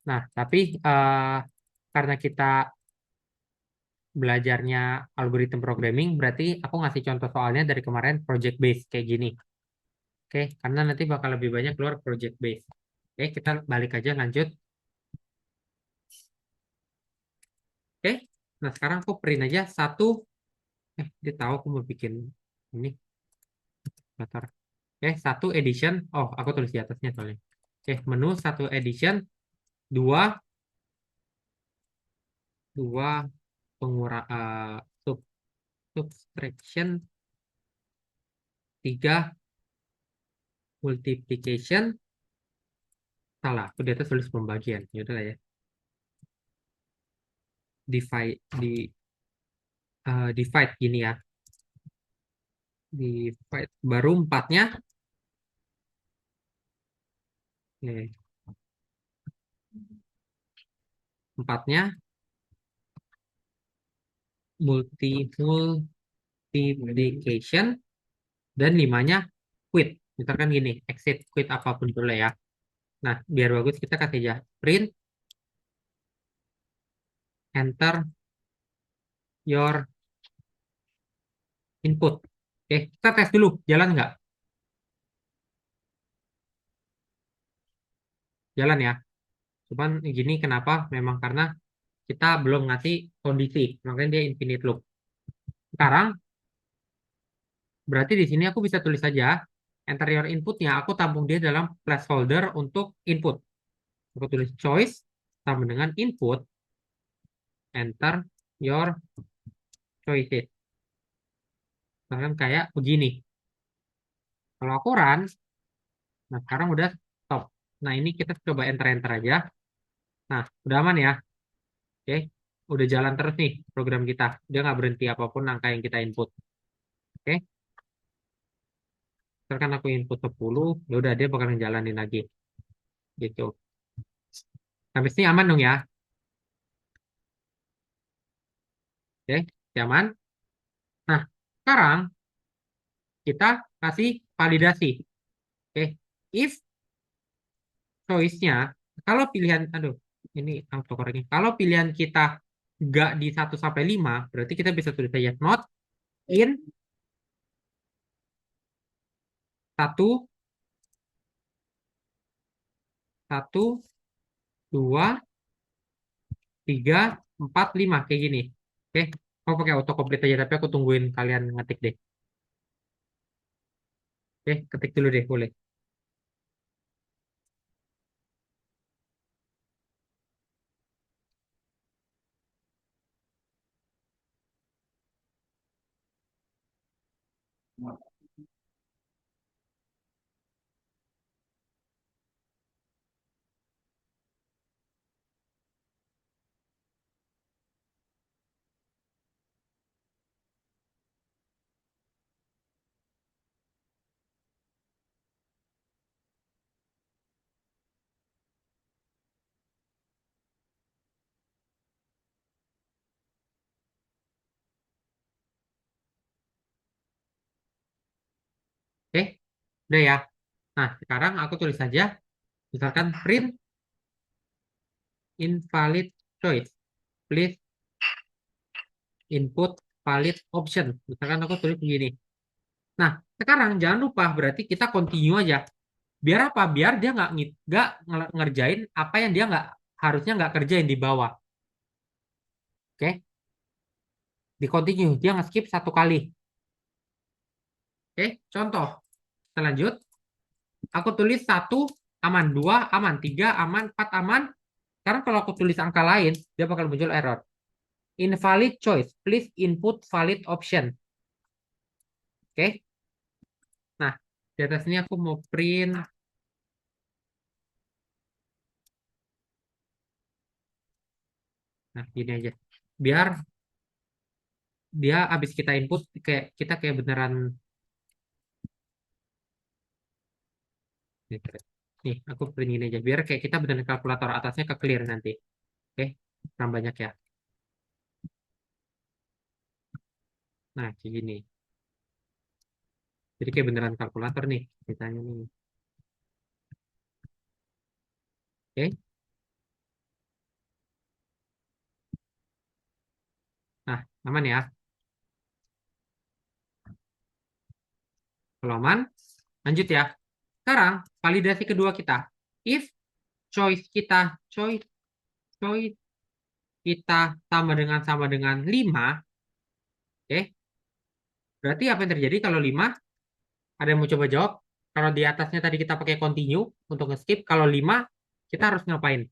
Nah, tapi karena kita belajarnya algoritma programming, berarti aku ngasih contoh soalnya dari kemarin project based kayak gini. Oke, karena nanti bakal lebih banyak keluar project based. Oke, kita balik aja lanjut. Oke. Nah, sekarang aku print aja satu. Dia tahu aku mau bikin ini. Bentar. Oke, satu edition. Oh, aku tulis di atasnya soalnya. Oke, menu satu edition, dua, dua sub, subtraction, tiga multiplication. Salah, aku di atas tulis pembagian. Ya udah lah ya. Divide divide gini ya. Divide baru empatnya. Nih, empatnya multiplication dan limanya quit. Misalkan gini, exit, quit apapun dulu ya. Nah, biar bagus kita kasih aja print enter your input. Oke, kita tes dulu, jalan nggak? Jalan ya. Cuman gini kenapa? Memang karena kita belum ngasih kondisi, makanya dia infinite loop. Sekarang, berarti di sini aku bisa tulis saja enter your inputnya, aku tampung dia dalam placeholder untuk input. Aku tulis choice sama dengan input, enter your choices. Misalkan kayak begini. Kalau aku run, nah sekarang udah stop. Nah ini kita coba enter-enter aja. Nah, udah aman ya. Oke, udah jalan terus nih program kita. Dia nggak berhenti apapun angka yang kita input. Oke, misalkan aku input 10, ya udah dia bakal ngejalanin lagi. Gitu. Sampai sini aman dong ya. Oke, aman. Nah, sekarang kita kasih validasi. Oke, if choice-nya, kalau pilihan, aduh, ini autocorrectnya. Kalau pilihan kita nggak di 1 sampai 5, berarti kita bisa tulis aja not in 1, 1, 2, 3, 4, 5 kayak gini. Oke, aku pakai autocomplete aja tapi aku tungguin kalian ngetik deh. Oke, ketik dulu deh boleh. Oke, udah ya. Nah, sekarang aku tulis saja misalkan print invalid choice. Please input valid option. Misalkan aku tulis begini. Nah, sekarang jangan lupa berarti kita continue aja. Biar apa? Biar dia nggak ngerjain apa yang dia nggak harusnya nggak kerjain di bawah. Oke, di continue dia nge-skip 1 kali. Oke, contoh. Kita lanjut. Aku tulis 1 aman, 2 aman, 3 aman, 4 aman. Sekarang kalau aku tulis angka lain, dia bakal muncul error. Invalid choice. Please input valid option. Oke. Nah, di atas ini aku mau print. Nah, gini aja. Biar dia habis kita input kayak kita kayak beneran nih, aku print gini aja. Biar kayak kita beneran kalkulator atasnya ke clear nanti. Oke. Kurang banyak ya. Nah, kayak gini. Jadi kayak beneran kalkulator nih ceritanya nih. Oke. Nah, aman ya. Kalau aman, lanjut ya. Sekarang validasi kedua kita. If choice choice kita sama dengan 5, oke. Berarti apa yang terjadi kalau 5? Ada yang mau coba jawab? Kalau di atasnya tadi kita pakai continue untuk nge-skip, kalau 5 kita harus ngapain?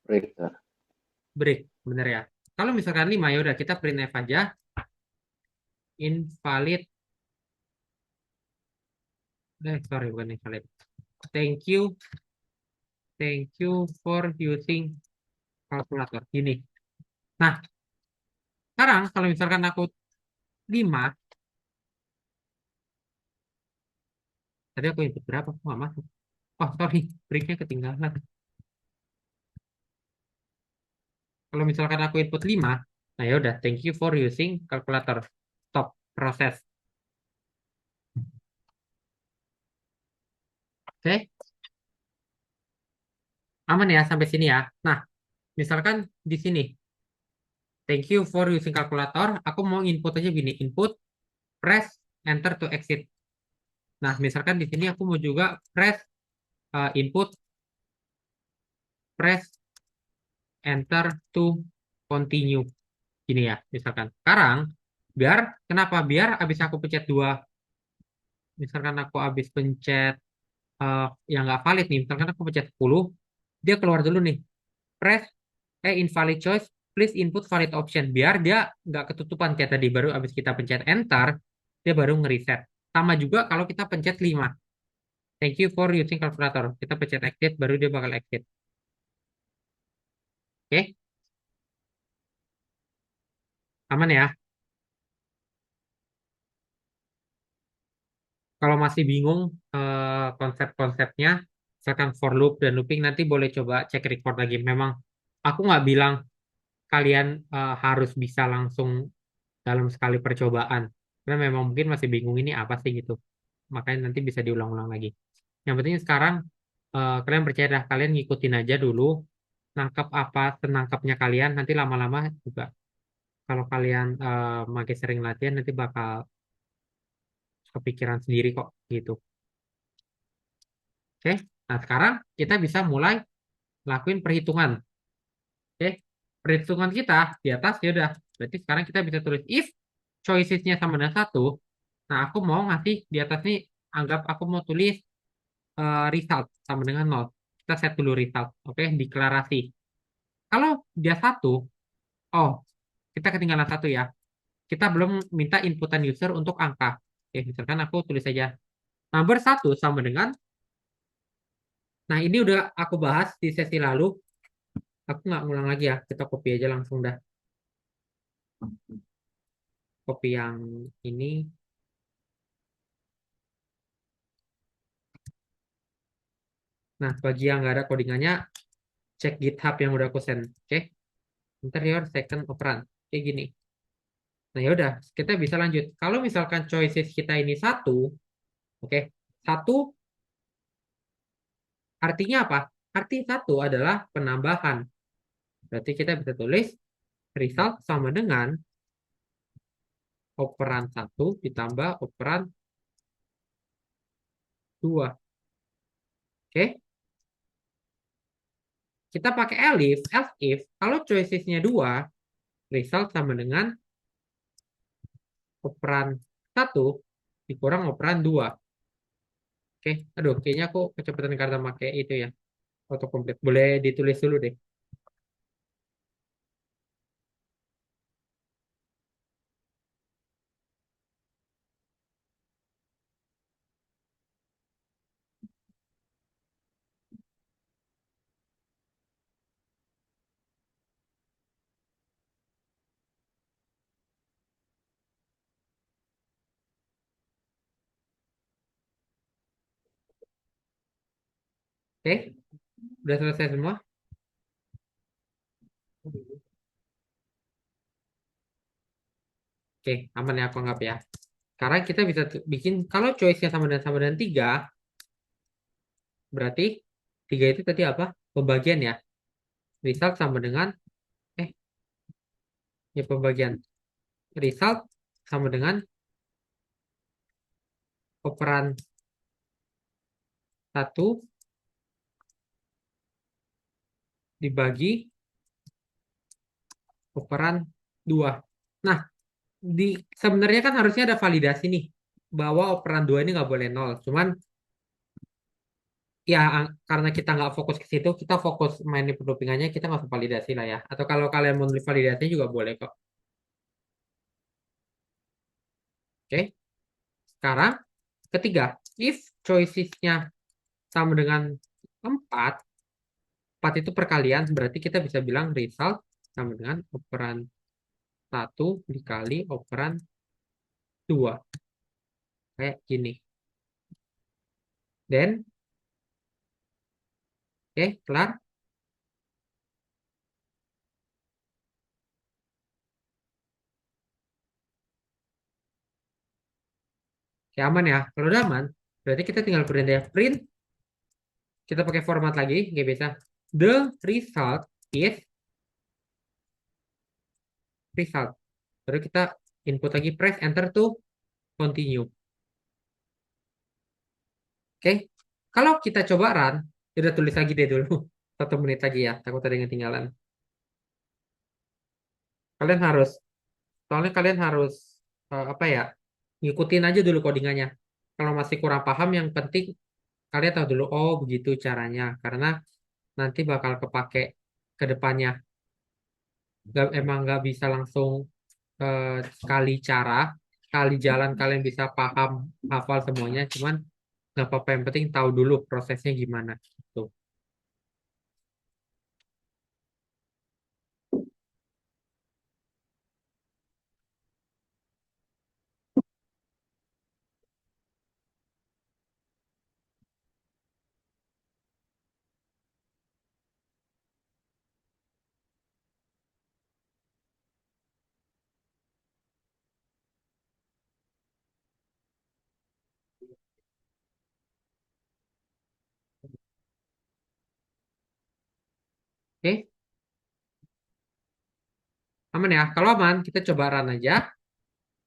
Break. Break, bener ya. Kalau misalkan 5 ya udah kita print F aja. Invalid. Sorry bukan invalid. Thank you. Thank you for using calculator. Gini. Nah, sekarang kalau misalkan aku 5, tadi aku input berapa? Aku nggak masuk. Oh, sorry. Breaknya ketinggalan. Kalau misalkan aku input 5, nah ya udah, thank you for using calculator. Stop proses. Oke, aman ya sampai sini ya. Nah, misalkan di sini, thank you for using calculator. Aku mau input aja gini, input, press enter to exit. Nah, misalkan di sini aku mau juga press input, press enter to continue. Gini ya, misalkan. Sekarang, kenapa? Biar abis aku pencet 2, misalkan aku habis pencet yang nggak valid nih, misalkan aku pencet 10, dia keluar dulu nih. Press invalid choice, please input valid option. Biar dia nggak ketutupan kayak tadi, baru habis kita pencet enter, dia baru ngereset. Sama juga kalau kita pencet 5. Thank you for using calculator. Kita pencet exit, baru dia bakal exit. Oke, aman ya? Kalau masih bingung konsep-konsepnya, misalkan for loop dan looping, nanti boleh coba cek record lagi. Memang aku nggak bilang kalian harus bisa langsung dalam sekali percobaan. Karena memang mungkin masih bingung ini apa sih gitu. Makanya nanti bisa diulang-ulang lagi. Yang penting sekarang kalian percaya dah, kalian ngikutin aja dulu. Nangkep apa senangkapnya kalian. Nanti lama-lama juga kalau kalian makin sering latihan nanti bakal kepikiran sendiri kok gitu. Oke. Nah, sekarang kita bisa mulai lakuin perhitungan. Oke. Perhitungan kita di atas ya udah. Berarti sekarang kita bisa tulis if choicesnya sama dengan 1. Nah, aku mau ngasih di atas nih, anggap aku mau tulis result sama dengan 0. Kita set dulu result. Oke, deklarasi. Kalau dia 1, oh, kita ketinggalan 1 ya. Kita belum minta inputan user untuk angka. Oke, misalkan aku tulis saja number 1 sama dengan, nah ini udah aku bahas di sesi lalu. Aku nggak ngulang lagi ya. Kita copy aja langsung dah. Copy yang ini. Nah, bagi yang nggak ada codingannya, cek GitHub yang udah aku send. Oke, interior second operand. Kayak gini. Nah, ya udah, kita bisa lanjut. Kalau misalkan choices kita ini 1, oke, 1 artinya apa? Arti 1 adalah penambahan. Berarti kita bisa tulis result sama dengan operan 1 ditambah operan 2. Oke, kita pakai else if, kalau choicesnya 2, result sama dengan operan 1 dikurang operan 2. Oke, aduh, kayaknya aku kecepatan karena pakai itu ya, autocomplete. Boleh ditulis dulu deh. Oke, udah selesai semua? Oke, aman ya aku anggap ya. Sekarang kita bisa bikin, kalau choice-nya sama dengan 3, berarti 3 itu tadi apa? Pembagian ya. Result sama dengan, eh, ya pembagian. Result sama dengan operan 1 dibagi operan 2. Nah, sebenarnya kan harusnya ada validasi nih, bahwa operan 2 ini nggak boleh nol. Cuman, ya karena kita nggak fokus ke situ, kita fokus mainin pendoppingannya, kita nggak usah validasi lah ya. Atau kalau kalian mau validasi juga boleh kok. Oke, sekarang ketiga, if choicesnya sama dengan 4, 4 itu perkalian, berarti kita bisa bilang result sama dengan operan 1 dikali operan 2. Kayak gini. Dan, oke, kelar. Oke, aman ya. Kalau udah aman, berarti kita tinggal print ya. Print, kita pakai format lagi, nggak bisa. The result is result. Baru kita input lagi, press enter to continue. Oke, kalau kita coba run, udah tulis lagi deh dulu. 1 menit lagi ya, takut ada yang ketinggalan. Kalian harus, soalnya kalian harus, apa ya, ngikutin aja dulu codingannya. Kalau masih kurang paham, yang penting kalian tahu dulu, oh begitu caranya. Karena nanti bakal kepake ke depannya. Emang nggak bisa langsung sekali cara, sekali jalan kalian bisa paham, hafal semuanya. Cuman nggak apa-apa, yang penting tahu dulu prosesnya gimana. Tuh. Oke, aman ya. Kalau aman, kita coba run aja.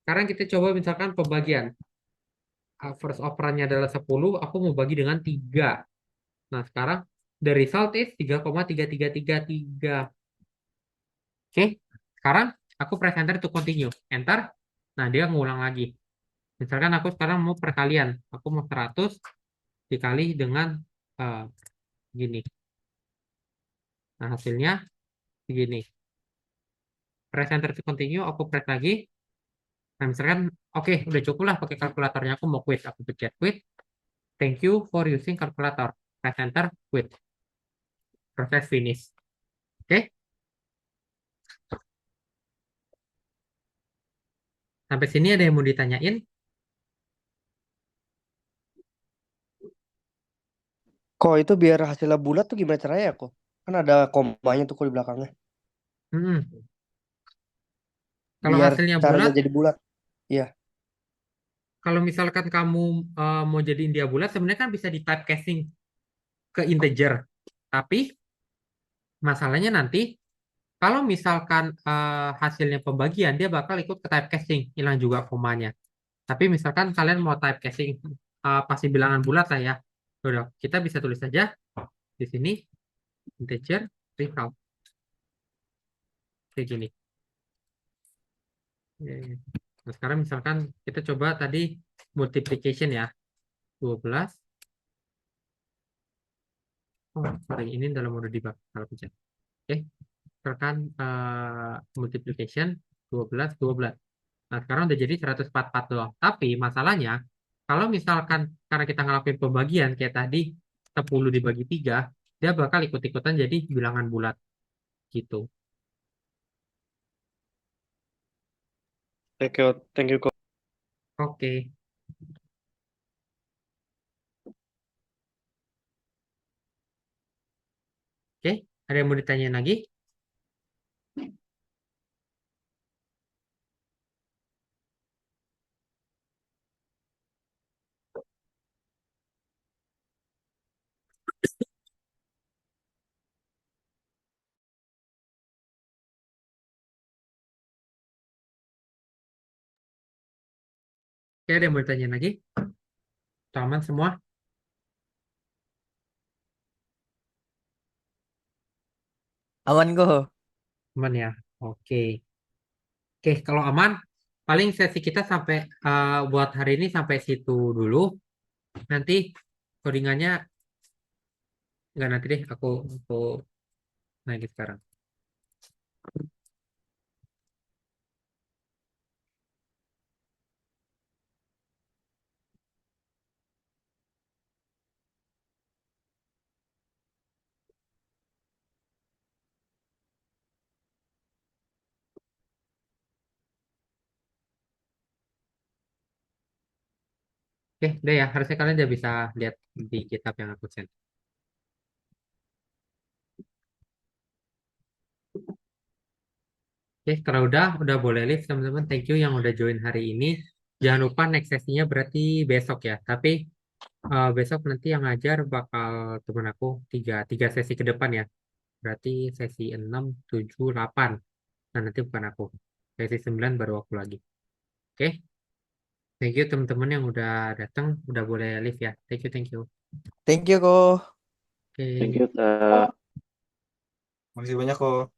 Sekarang kita coba misalkan pembagian. First operannya adalah 10, aku mau bagi dengan 3. Nah, sekarang the result is 3,3333. Oke, sekarang aku press enter to continue. Enter. Nah, dia ngulang lagi. Misalkan aku sekarang mau perkalian. Aku mau 100 dikali dengan eh, gini. Nah, hasilnya begini. Press enter to continue, aku press lagi. Nah, misalkan, oke, udah cukup lah pakai kalkulatornya. Aku mau quit. Aku pencet quit. Thank you for using calculator. Press enter, quit. Proses finish. Oke, sampai sini ada yang mau ditanyain? Kok itu biar hasilnya bulat tuh gimana caranya ya kok? Kan ada komanya tuh kok di belakangnya. Hmm. Kalau Biar hasilnya caranya bulat, jadi bulat. Iya. kalau misalkan kamu mau jadiin dia bulat, sebenarnya kan bisa di typecasting ke integer. Tapi masalahnya nanti, kalau misalkan hasilnya pembagian, dia bakal ikut ke typecasting, hilang juga komanya. Tapi misalkan kalian mau typecasting pasti bilangan bulat lah ya. Udah, kita bisa tulis saja di sini integer result kayak gini. Nah, sekarang misalkan kita coba tadi multiplication ya. 12. Oh, sorry, ini dalam mode debug. Salah pencet. Oke, misalkan multiplication 12, 12. Nah, sekarang udah jadi 144 doang. Tapi masalahnya, kalau misalkan karena kita ngelakuin pembagian kayak tadi 10 dibagi 3, dia bakal ikut-ikutan jadi bilangan bulat gitu. Thank you kok. Oke. Oke, ada yang mau ditanyain lagi? Oke, ada yang mau ditanyain lagi? Atau aman semua? Aman kok. Aman ya? Oke. Oke, kalau aman, paling sesi kita sampai buat hari ini sampai situ dulu. Nanti codingannya nggak nanti deh, aku lagi sekarang. Oke, udah ya. Harusnya kalian udah bisa lihat di kitab yang aku send. Oke, kalau udah boleh live teman-teman. Thank you yang udah join hari ini. Jangan lupa next sesinya berarti besok ya. Tapi besok nanti yang ngajar bakal temen aku tiga sesi ke depan ya. Berarti sesi 6, 7, 8. Nah, nanti bukan aku. Sesi 9 baru aku lagi. Oke, thank you teman-teman yang udah datang, udah boleh live ya. Thank you, thank you. Thank you kok. Thank Oke. you, Ta. Makasih banyak kok.